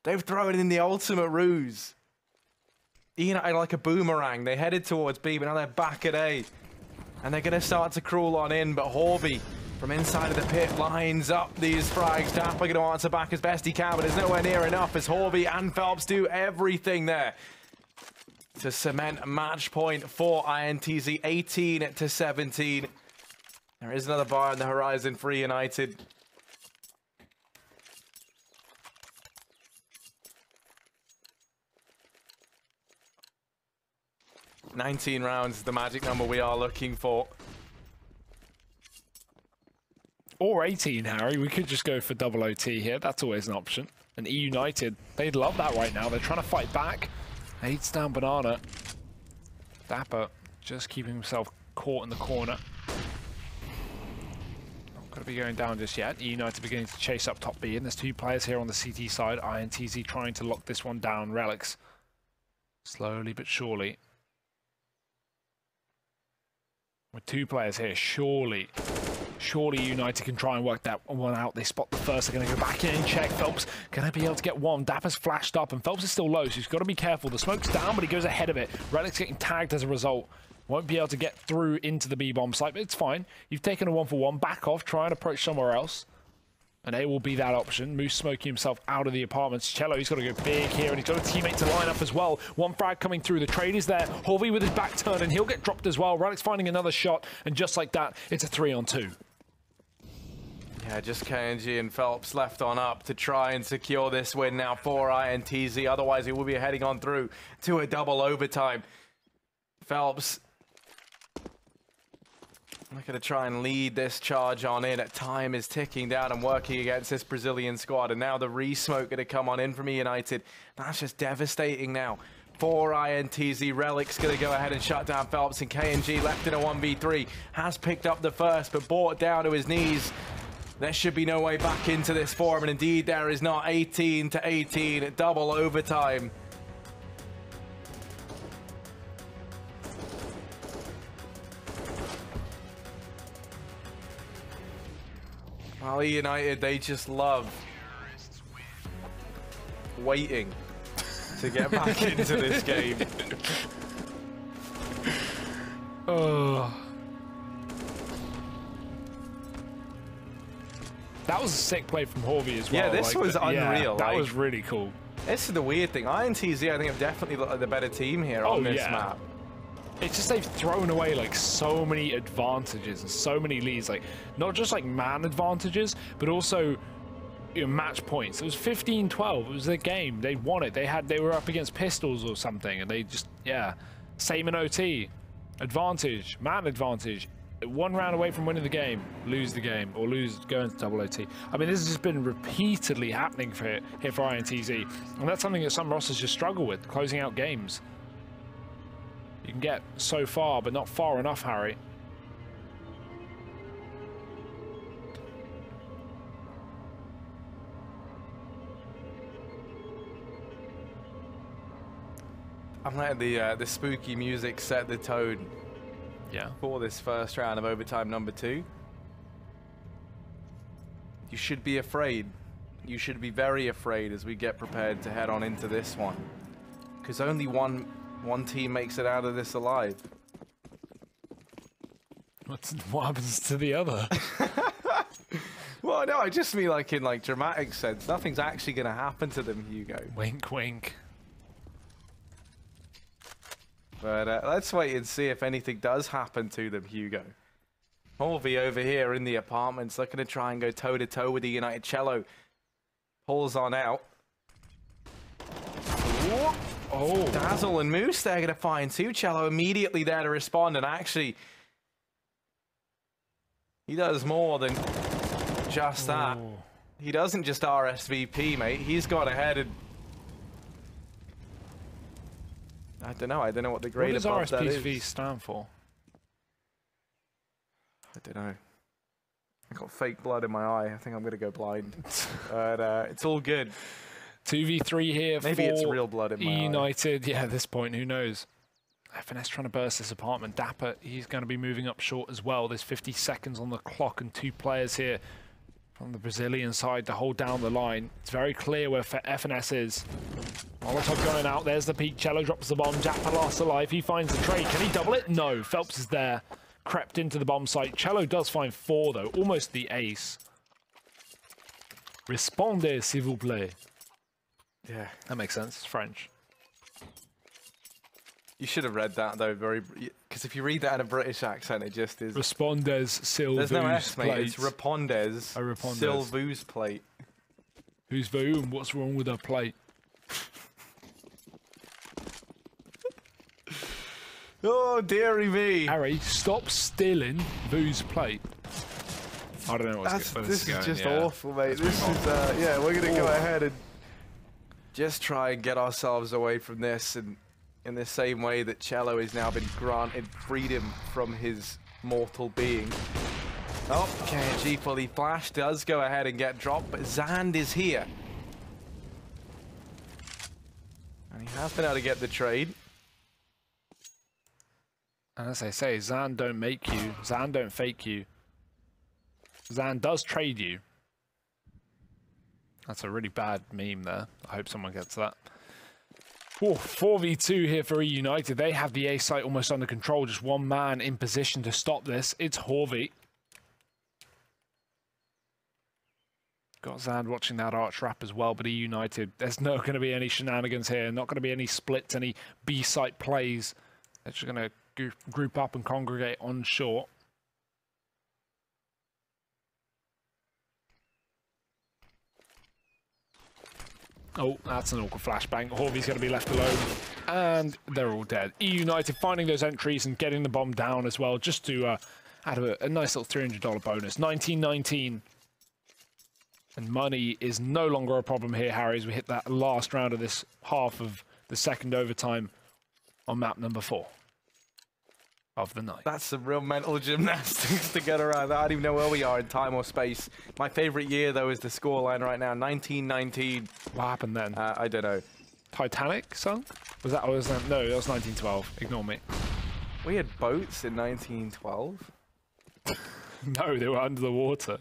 They've thrown in the ultimate ruse. United like a boomerang. They headed towards B, but now they're back at A. And they're going to start to crawl on in, but Horby from inside of the pit lines up these frags. Dapper going to answer back as best he can, but it's nowhere near enough as Horby and Phelps do everything there to cement a match point for INTZ, 18-17. There is another bar on the horizon for United. 19 rounds is the magic number we are looking for. Or 18, Harry. We could just go for double OT here. That's always an option. And eUnited, they'd love that right now. They're trying to fight back. 8's down Banana. Dapper just keeping himself caught in the corner. Not going to be going down just yet. eUnited beginning to chase up top B. And there's 2 players here on the CT side. INTZ trying to lock this one down. Relics slowly but surely. With 2 players here, surely United can try and work that one out. They spot the first, they're going to go back in and check. Phelps going to be able to get one. Dapper's flashed up, and Phelps is still low, so he's got to be careful. The smoke's down, but he goes ahead of it. Relic's getting tagged as a result. Won't be able to get through into the B-bomb site, but it's fine. You've taken a 1-for-1. Back off, try and approach somewhere else. And A will be that option. Moose smoking himself out of the apartments. Cello, he's got to go big here, and he's got a teammate to line up as well. One frag coming through. The trade is there. Horvey with his back turned, and he'll get dropped as well. Relic's finding another shot, and just like that, it's a 3-on-2. Yeah, just KNG and Phelps left on up to try and secure this win now for INTZ. Otherwise, he will be heading on through to a double overtime. Phelps looking to try and lead this charge on in. Time is ticking down and working against this Brazilian squad. And now the re-smoke going to come on in from eUnited. That's just devastating now for INTZ. Relic's going to go ahead and shut down Phelps, and KNG left in a 1v3. Has picked up the first, but brought down to his knees There should be no way back into this for him, and indeed there is not. 18-18, double overtime. Well, eUnited, they just love waiting to get back into this game. Oh. That was a sick play from Horvey as well. Yeah, this was unreal. Yeah, that was really cool. This is the weird thing. INTZ, I think, have definitely looked like the better team here on this map. It's just they've thrown away like so many advantages and so many leads, like not just like man advantages, but also match points. It was 15-12. It was their game. They won it. They were up against Pistols or something, and they just same in OT. Advantage, man advantage. 1 round away from winning the game, lose the game, or go into double OT. I mean, this has just been repeatedly happening here for INTZ, and that's something that some rosters just struggle with, closing out games. You can get so far, but not far enough, Harry. I'm letting the spooky music set the tone. Yeah. For this first round of overtime number 2. You should be afraid. You should be very afraid as we get prepared to head on into this one. Because only one team makes it out of this alive. What happens to the other? Well, no, I just mean like in dramatic sense. Nothing's actually going to happen to them, Hugo. Wink, wink. But let's wait and see if anything does happen to them, Hugo. Horvey over here in the apartments looking to try and go toe-to-toe with the United Cello. Pulls on out. Oh, Dazzle and Moose, they're going to find 2. Cello immediately there to respond, and actually, he does more than just that. He doesn't just RSVP, mate. He's got ahead and I don't know what the grade above that is. What does RSPV stand for? I don't know. I got fake blood in my eye. I think I'm going to go blind. But it's all good. 2v3 here. Maybe it's real blood in my eUnited. Yeah, at this point, who knows? FNS trying to burst this apartment. Dapper, he's going to be moving up short as well. There's 50 seconds on the clock and 2 players here from the Brazilian side to hold down the line. It's very clear where FNS is. Molotov going out. There's the peak. Cello drops the bomb. Dapper last alive. He finds the trade. Can he double it? No. Phelps is there. Crept into the bomb site. Cello does find 4, though. Almost the ace. Respondez, s'il vous plaît. Yeah. That makes sense. It's French. You should have read that, though, because if you read that in a British accent, it just is. Respondez, s'il There's no S, mate. plate. It's Repondez. Repondez. S'il vous plate. Who's Voom? What's wrong with her plate? Oh, dearie me. Harry, stop stealing Voo's plate. I don't know what's going on. This is just awful, mate. This is, yeah, we're going to go ahead and just try and get ourselves away from this, and in the same way that Cello has now been granted freedom from his mortal being. Oh, KNG fully flash does go ahead and get dropped, but Zand is here. And he has been able to get the trade. And as I say, Zan don't make you. Zan don't fake you. Zan does trade you. That's a really bad meme there. I hope someone gets that. Oh, 4v2 here for eUnited. They have the A site almost under control. Just one man in position to stop this. It's Horvey. Got Zand watching that arch wrap as well, but eUnited, there's not going to be any shenanigans here. Not going to be any splits, any B site plays. They're just going to group up and congregate on short. Oh, that's an awkward flashbang. Horvey's going to be left alone, and they're all dead. eUnited finding those entries and getting the bomb down as well, just to add a nice little $300 bonus. 19-19. And money is no longer a problem here, Harry, as we hit that last round of this half of the second overtime on map number 4. of the night. That's some real mental gymnastics to get around that. I don't even know where we are in time or space. My favorite year, though, is the scoreline right now, 1919. What happened then? I don't know. Titanic sunk? Was that? No, that was 1912. Ignore me. We had boats in 1912. No, they were under the water.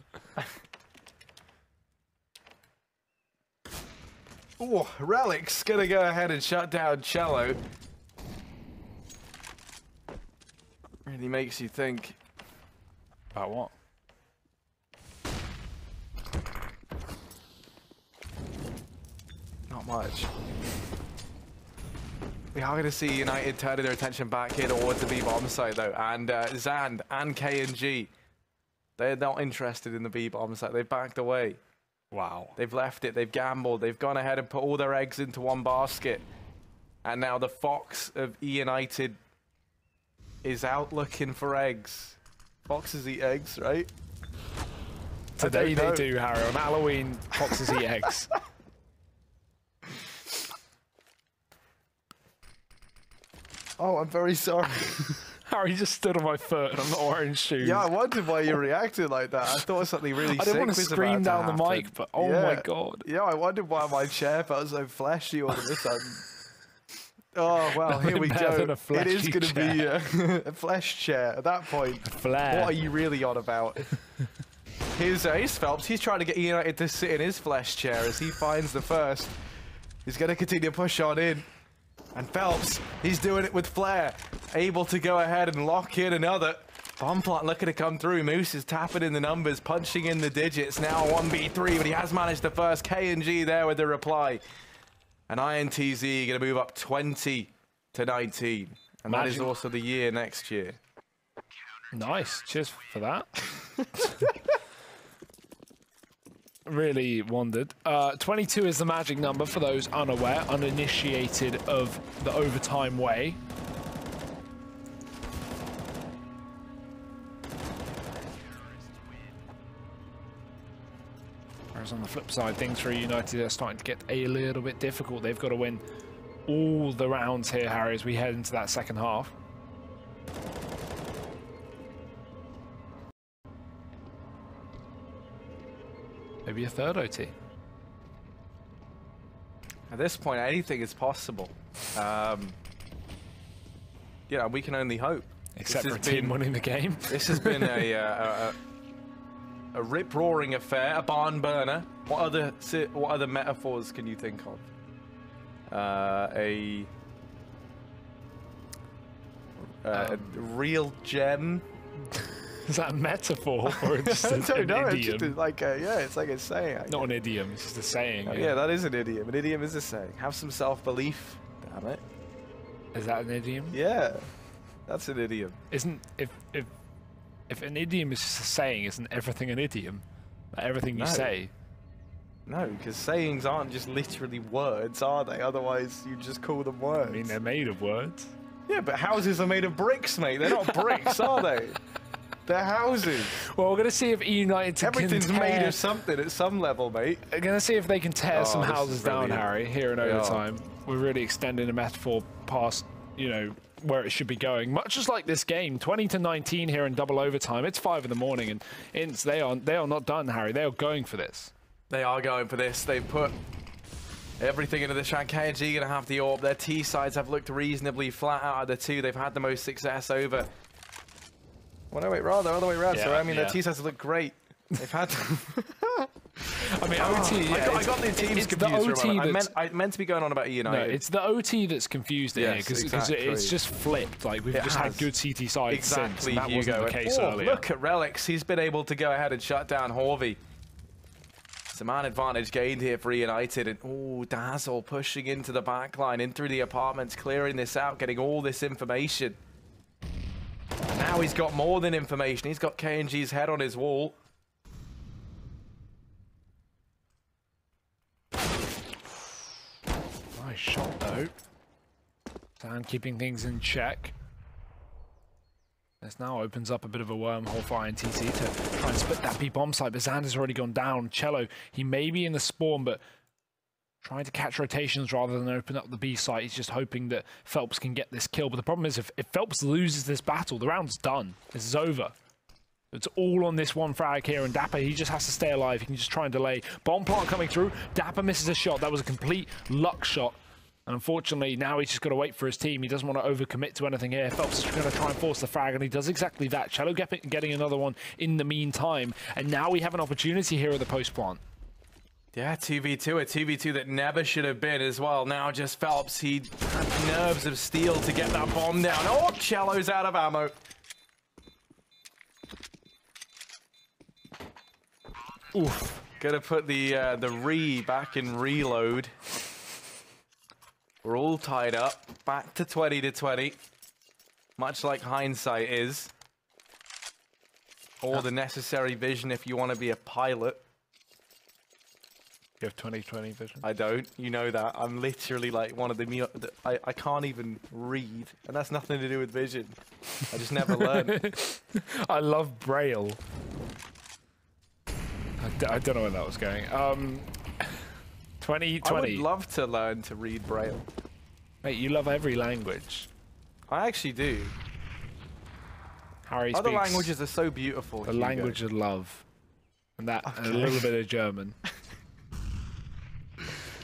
Oh, Relic's gonna go ahead and shut down Cello. Really makes you think. About what? Not much. We are going to see United turning their attention back here towards the B-bomb site, though. And Zand and K&G, they're not interested in the B-bomb site. They've backed away. Wow. They've left it. They've gambled. They've gone ahead and put all their eggs into one basket. And now the Fox of eUnited is out looking for eggs. Foxes eat eggs, right? Today they do, Harry. On Halloween, foxes eat eggs. Oh, I'm very sorry. Harry just stood on my foot and I'm not wearing shoes. Yeah, I wondered why you reacted like that. I thought something really sick was about to happen. I didn't want to scream down the mic, but oh my god. Yeah, I wondered why my chair felt so fleshy all of a sudden. Oh, well, here we go. It is going to be a flesh chair at that point. What are you really on about? Here's Phelps. He's trying to get United to sit in his flesh chair as he finds the first. He's going to continue to push on in. And Phelps, he's doing it with flair. Able to go ahead and lock in another. Bomb plant looking to come through. Moose is tapping in the numbers, punching in the digits. Now 1v3, but he has managed the first. K&G there with the reply. And INTZ going to move up 20 to 19. And that is also the year next year. Nice. Cheers for that. Really wondered. 22 is the magic number for those unaware, uninitiated of the overtime way. Whereas on the flip side, things for United are starting to get a little bit difficult. They've got to win all the rounds here, Harry, as we head into that second half. Maybe a third OT. At this point, anything is possible. Yeah, we can only hope. Except for a team winning the game. This has been a rip-roaring affair, a barn burner. What other metaphors can you think of? A real gem. Is that a metaphor or just an idiom? It's just like it's like a saying. Not an idiom, it's just a saying. Oh, yeah, that is an idiom. An idiom is a saying. Have some self-belief. Damn it. Is that an idiom? Yeah, that's an idiom. Isn't if an idiom is just a saying, isn't everything an idiom? Like everything you say. No, because sayings aren't just literally words, are they? Otherwise, you just call them words. I mean, they're made of words. Yeah, but houses are made of bricks, mate. They're not bricks, are they? They're houses. Well, we're going to see if eUnited Everything's made of something at some level, mate. We're going to see if they can tear some houses down, Harry, here in overtime. We're really extending the metaphor past, you know, where it should be going. Much just like this game, 20 to 19 here in double overtime. It's 5 in the morning, and INTZ, they are not done, Harry. They are going for this. They are going for this. They've put everything into the shot. K&G going to have the AWP. Their T sides have looked reasonably flat out of the two. They've had the most success over. Well, no, wait, rather, other way around. Yeah, so, I mean, their T sides have looked great. They've had. I mean, OT. Yeah, I got the teams confused. I meant to be going on about eUnited. No, it's the OT that's confused here because it's just flipped. Like we've just had good CT sides since, and that wasn't the case earlier. Look at Relics. He's been able to go ahead and shut down Horvey. Some man advantage gained here for eUnited, and oh, Dazzle pushing into the back line, in through the apartments, clearing this out, getting all this information. And now he's got more than information. He's got K&G's head on his wall. Nice shot, though. Zand keeping things in check. This now opens up a bit of a wormhole for INTZ to try and split that B bomb site, but Zand has already gone down. Cello, he may be in the spawn, but trying to catch rotations rather than open up the B site. He's just hoping that Phelps can get this kill. But the problem is, if Phelps loses this battle, the round's done. This is over. It's all on this one frag here, and Dapper, he just has to stay alive. He can just try and delay. Bomb plant coming through. Dapper misses a shot. That was a complete luck shot. And unfortunately, now he's just got to wait for his team. He doesn't want to overcommit to anything here. Phelps is going to try and force the frag, and he does exactly that. Cello getting another one in the meantime. And now we have an opportunity here at the post plant. Yeah, 2v2, a 2v2 that never should have been as well. Now just Phelps, he had nerves of steel to get that bomb down. Oh, Cello's out of ammo. Oof. Gonna put the re back in reload. We're all tied up. Back to 20 to 20. Much like hindsight is. Or the necessary vision if you want to be a pilot. You have 20/20 vision? I don't. You know that. I'm literally like one of the... I can't even read. And that's nothing to do with vision. I just never learned. I love Braille. I don't know where that was going. 20/20. I would love to learn to read Braille. Mate, you love every language. I actually do. Harry Other speaks languages are so beautiful. the language of love. And that, and a little bit of German.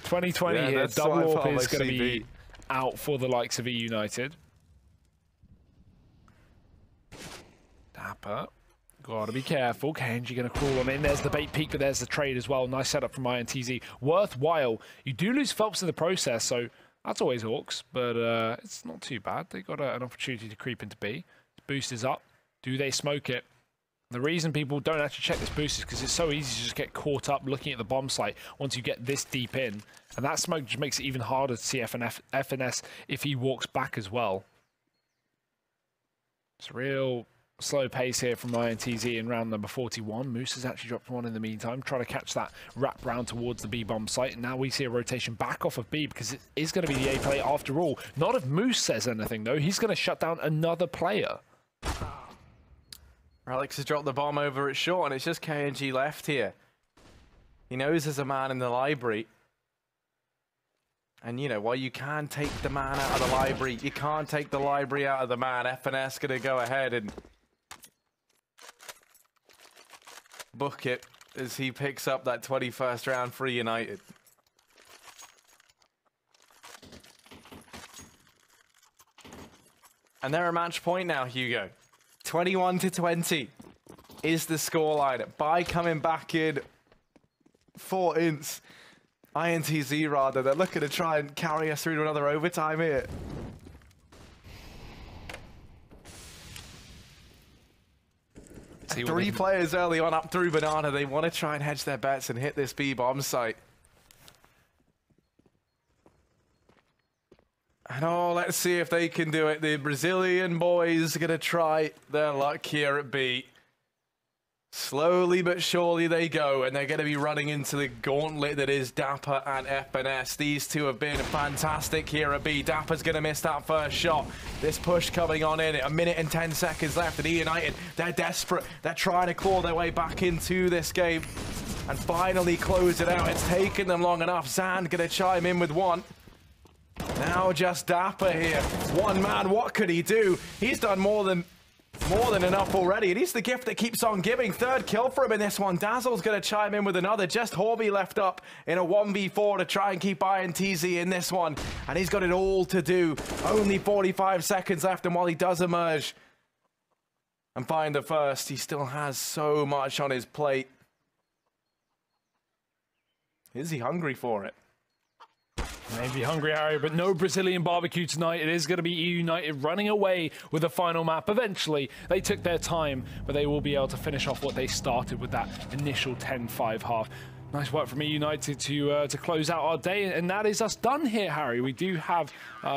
2020 Yeah, here. that's Double what I AWP thought is my going to CV. be out for the likes of eUnited. Dapper. Gotta be careful. Kenji gonna crawl on in. There's the bait peek, but there's the trade as well. Nice setup from INTZ. Worthwhile. You do lose Phelps in the process, so that's always Hawks, but it's not too bad. They got an opportunity to creep into B. Boost is up. Do they smoke it? The reason people don't actually check this boost is because it's so easy to just get caught up looking at the bomb site once you get this deep in. And that smoke just makes it even harder to see FNS if he walks back as well. It's a real slow pace here from INTZ in round number 41. Moose has actually dropped one in the meantime, trying to catch that wrap round towards the B bomb site. And now we see a rotation back off of B because it is going to be the A play after all. Not if Moose says anything, though. He's going to shut down another player. Alex has dropped the bomb over at short, and it's just KNG left here. He knows there's a man in the library. And, you know, while you can take the man out of the library, you can't take the library out of the man. FNS going to go ahead and book it as he picks up that 21st round for United. And they're a match point now, Hugo. 21 to 20 is the scoreline. By coming back in for INTZ rather. They're looking to try and carry us through to another overtime here. Three players early on up through Banana. They want to try and hedge their bets and hit this B bomb site. And oh, let's see if they can do it. The Brazilian boys are going to try their luck here at B. Slowly but surely they go, and they're going to be running into the gauntlet that is Dapper and FNS. These two have been fantastic here at B. Dapper's going to miss that first shot. This push coming on in, 1 minute and 10 seconds left, and eUnited, they're desperate. They're trying to claw their way back into this game and finally close it out. It's taken them long enough. Zand going to chime in with one. Now just Dapper here. One man, what could he do? He's done more than enough already, and he's the gift that keeps on giving. Third kill for him in this one. Dazzle's going to chime in with another. Just Horby left up in a 1v4 to try and keep INTZ in this one, and he's got it all to do. Only 45 seconds left, and while he does emerge and find the first, he still has so much on his plate. Is he hungry for it? Maybe hungry, Harry, but no Brazilian barbecue tonight. It is going to be eUnited running away with the final map. Eventually, they took their time, but they will be able to finish off what they started with that initial 10-5 half. Nice work from eUnited to close out our day, and that is us done here, Harry. We do have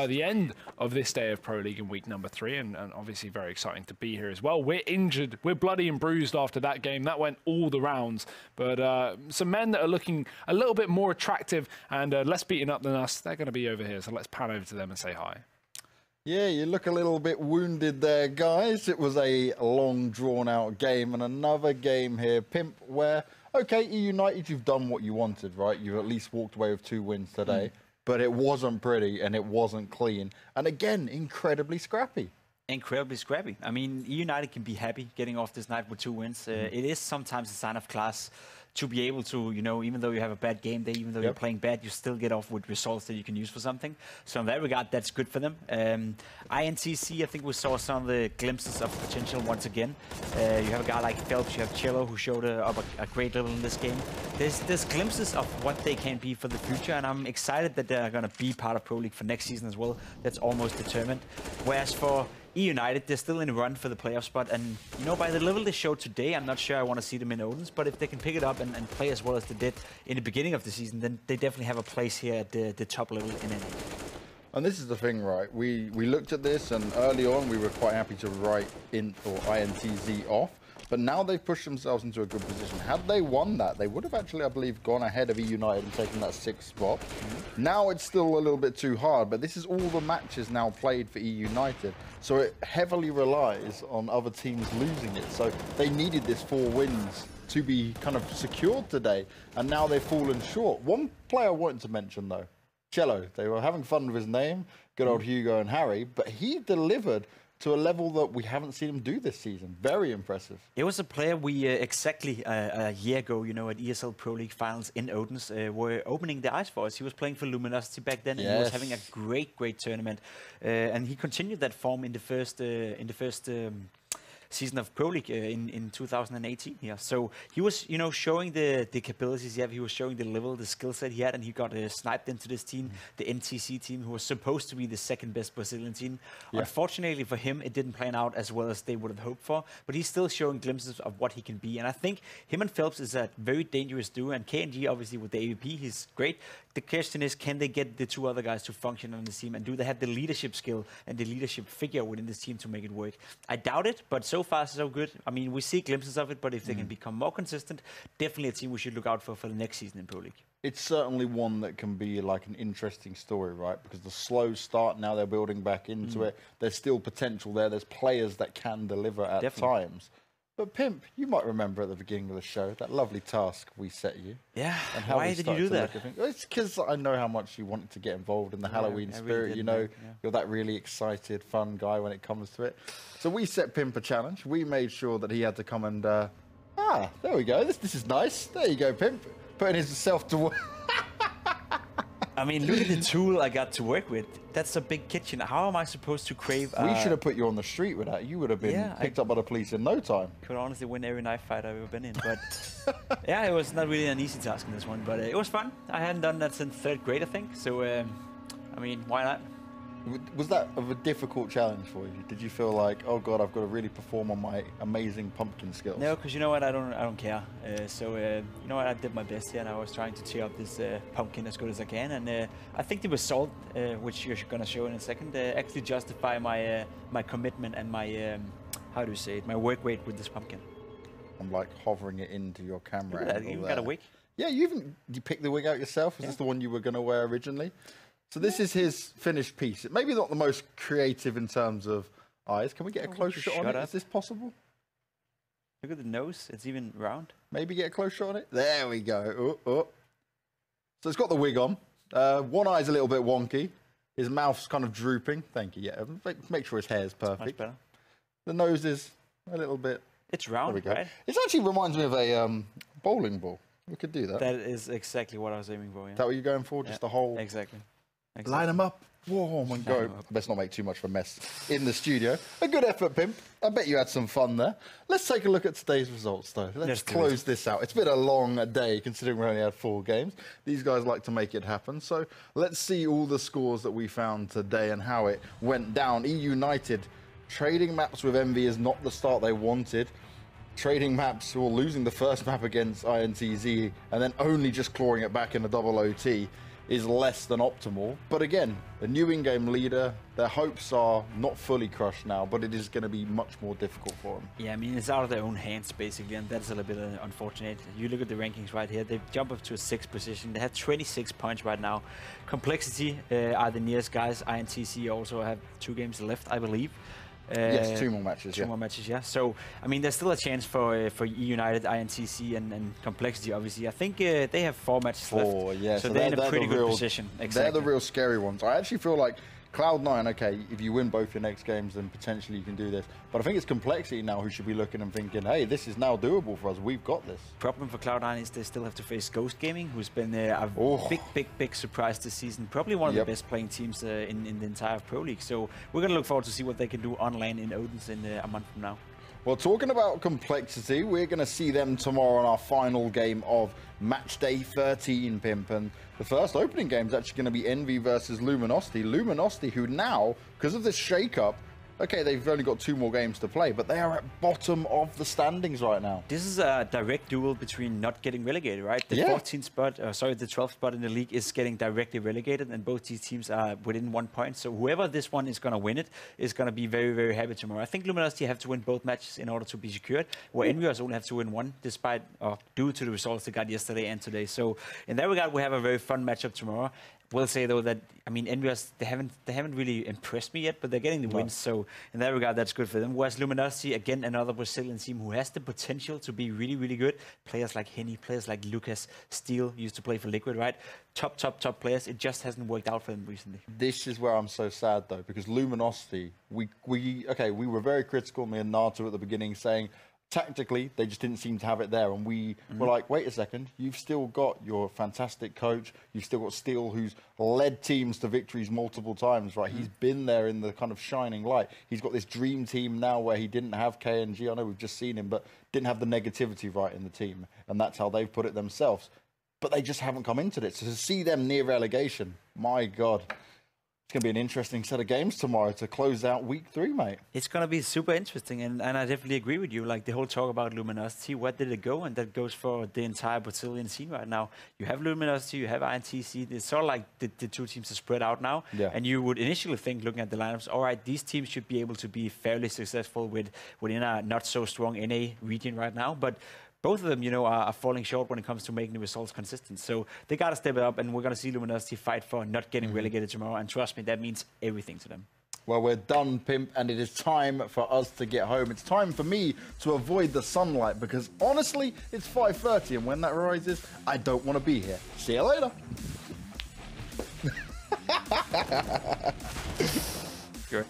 the end of this day of Pro League in week number 3, and obviously very exciting to be here as well. We're injured. We're bloody and bruised after that game. That went all the rounds, but some men that are looking a little bit more attractive and less beaten up than us, they're going to be over here, so let's pan over to them and say hi. Yeah, you look a little bit wounded there, guys. It was a long, drawn-out game, and another game here, Pimp, where okay, eUnited, you've done what you wanted, right? You've at least walked away with 2 wins today, but it wasn't pretty and it wasn't clean. And again, incredibly scrappy. Incredibly scrappy. I mean, eUnited can be happy getting off this night with 2 wins. It is sometimes a sign of class to be able to, you know, even though you have a bad game day, even though you're playing bad, you still get off with results that you can use for something. So in that regard, that's good for them. INTZ, I think we saw some of the glimpses of potential once again. You have a guy like Phelps, you have Cello, who showed up a great level in this game. There's glimpses of what they can be for the future, and I'm excited that they're going to be part of Pro League for next season as well. That's almost determined. Whereas for eUnited, they're still in a run for the playoff spot, and you know, by the level they showed today, I'm not sure I want to see them in Odense, but if they can pick it up and play as well as they did in the beginning of the season, then they definitely have a place here at the top level in NA. And this is the thing, right? We looked at this, and early on we were quite happy to write INTZ off. But now they've pushed themselves into a good position. Had they won that, they would have actually, I believe, gone ahead of eUnited and taken that 6th spot. Now it's still a little bit too hard, but this is all the matches now played for eUnited. So it heavily relies on other teams losing it. So they needed this 4 wins to be kind of secured today, and now they've fallen short. One player I wanted to mention, though, Cello. They were having fun with his name, good old Hugo and Harry, but he delivered to a level that we haven't seen him do this season. Very impressive. It was a player we exactly a year ago, you know, at ESL Pro League finals in Odense, were opening the eyes for us. He was playing for Luminosity back then, and he was having a great tournament, and he continued that form in the first season of Pro League in 2018. Yeah, so he was, you know, showing the capabilities he had. He was showing the level, the skill set he had, and he got sniped into this team, the INTZ team, who was supposed to be the 2nd best Brazilian team. Unfortunately for him, it didn't plan out as well as they would have hoped for, but he's still showing glimpses of what he can be. And I think him and Phelps is a very dangerous duo, and KNG, obviously, with the AVP, he's great. The question is, can they get the 2 other guys to function on the team, and do they have the leadership skill and the leadership figure within this team to make it work? I doubt it, but so far so good. I mean, we see glimpses of it, but if they can become more consistent, definitely a team we should look out for the next season in Pro League. It's certainly one that can be like an interesting story, right? Because the slow start, now they're building back into it. There's still potential there. There's players that can deliver at times. But Pimp, you might remember at the beginning of the show, that lovely task we set you. Yeah, and how why did you do that? It's because I know how much you wanted to get involved in the Halloween spirit. Really, you know, you're that really excited, fun guy when it comes to it. So we set Pimp a challenge. We made sure that he had to come and, there we go. This is nice. There you go, Pimp. Putting himself to work. I mean, look at the tool I got to work with. That's a big kitchen. How am I supposed to crave? We should have put you on the street with that. You would have been picked up by the police in no time. Could honestly win every knife fight I've ever been in. But yeah, it was not really an easy task in this one. But it was fun. I hadn't done that since 3rd grade, I think. So, I mean, why not? Was that a difficult challenge for you? Did you feel like, oh God, I've got to really perform on my amazing pumpkin skills? No, because you know what, I don't care. So you know what, I did my best here, and I was trying to cheer up this pumpkin as good as I can. And I think the result, which you're going to show in a second, actually justify my my commitment and my how do you say it, my work rate with this pumpkin. I'm like hovering it into your camera. You got a wig? Yeah, you picked the wig out yourself. Is this the one you were going to wear originally? So this is his finished piece. Maybe not the most creative in terms of eyes. Can we get a close shot on it? Is this possible? Look at the nose. It's even round. Maybe get a close shot on it. There we go. So it's got the wig on. One eye's a little bit wonky. His mouth's kind of drooping. Thank you. Yeah, make sure his hair is perfect. Much better. The nose is a little bit. It's round, there we go. right? It actually reminds me of a bowling ball. We could do that. That is exactly what I was aiming for. Yeah. Is that what you're going for? Just the whole. Exactly. Line them up. Whoa, my God. Let's not make too much of a mess in the studio. A good effort, Pimp. I bet you had some fun there. Let's take a look at today's results, though. Let's close this out. It's been a long day, considering we only had 4 games. These guys like to make it happen. So let's see all the scores that we found today and how it went down. eUnited trading maps with Envy is not the start they wanted. Trading maps, or losing the first map against INTZ and then only just clawing it back in a double OT is less than optimal. But again, the new in-game leader, their hopes are not fully crushed now, but it is going to be much more difficult for them. Yeah, I mean, it's out of their own hands, basically, and that's a little bit unfortunate. You look at the rankings right here, they've jumped up to a 6th position. They have 26 points right now. Complexity are the nearest guys. INTZ also have 2 games left, I believe. Yes, 2 more matches. Two more matches, yeah. So, I mean, there's still a chance for eUnited, INTZ, and Complexity, obviously. I think they have 4 matches left. Yeah. So they're in a pretty good position. Exactly. They're the real scary ones. I actually feel like Cloud9, okay, if you win both your next games, then potentially you can do this. But I think it's Complexity now who should be looking and thinking, hey, this is now doable for us. We've got this. Problem for Cloud9 is they still have to face Ghost Gaming, who's been a big surprise this season. Probably one of the best playing teams in the entire Pro League. So we're going to look forward to see what they can do online in Odense in a month from now. Well, talking about Complexity, we're going to see them tomorrow in our final game of Matchday 13, Pimp. And the first opening game is actually going to be Envy versus Luminosity. Luminosity, who now, because of this shake-up, okay, they've only got 2 more games to play, but they are at bottom of the standings right now. This is a direct duel between not getting relegated, right? The 14th spot, the 12th spot in the league is getting directly relegated, and both these teams are within 1 point. So whoever this one is going to win it is going to be very, very happy tomorrow. I think Luminosity have to win both matches in order to be secured, where Envious only have to win 1, despite due to the results they got yesterday and today. So in that regard, we have a very fun matchup tomorrow. Will say though that, I mean, Envious, they haven't really impressed me yet, but they're getting the wins, so in that regard that's good for them. Whereas Luminosity, again, another Brazilian team who has the potential to be really, really good. Players like Henny, players like Lucas Steele, used to play for Liquid, right? Top players. It just hasn't worked out for them recently. This is where I'm so sad though, because Luminosity, we were very critical, me and Nato at the beginning, saying tactically, they just didn't seem to have it there. And we were like, wait a second, you've still got your fantastic coach. You've still got Steele, who's led teams to victories multiple times, right? He's been there in the kind of shining light. He's got this dream team now where he didn't have KNG. I know we've just seen him, but didn't have the negativity right in the team. And that's how they've put it themselves. But they just haven't come into it. So to see them near relegation, my God. It's going to be an interesting set of games tomorrow to close out week 3, mate. It's going to be super interesting, and I definitely agree with you. Like the whole talk about Luminosity, where did it go? And that goes for the entire Brazilian scene right now. You have Luminosity, you have INTZ. It's sort of like the 2 teams are spread out now. Yeah. And you would initially think, looking at the lineups, all right, these teams should be able to be fairly successful within a not so strong NA region right now. But both of them, are falling short when it comes to making the results consistent. So they got to step it up, and we're going to see Luminosity fight for not getting relegated tomorrow. And trust me, that means everything to them. Well, we're done, Pimp, and it is time for us to get home. It's time for me to avoid the sunlight because, honestly, it's 5:30, and when that rises, I don't want to be here. See you later. Good.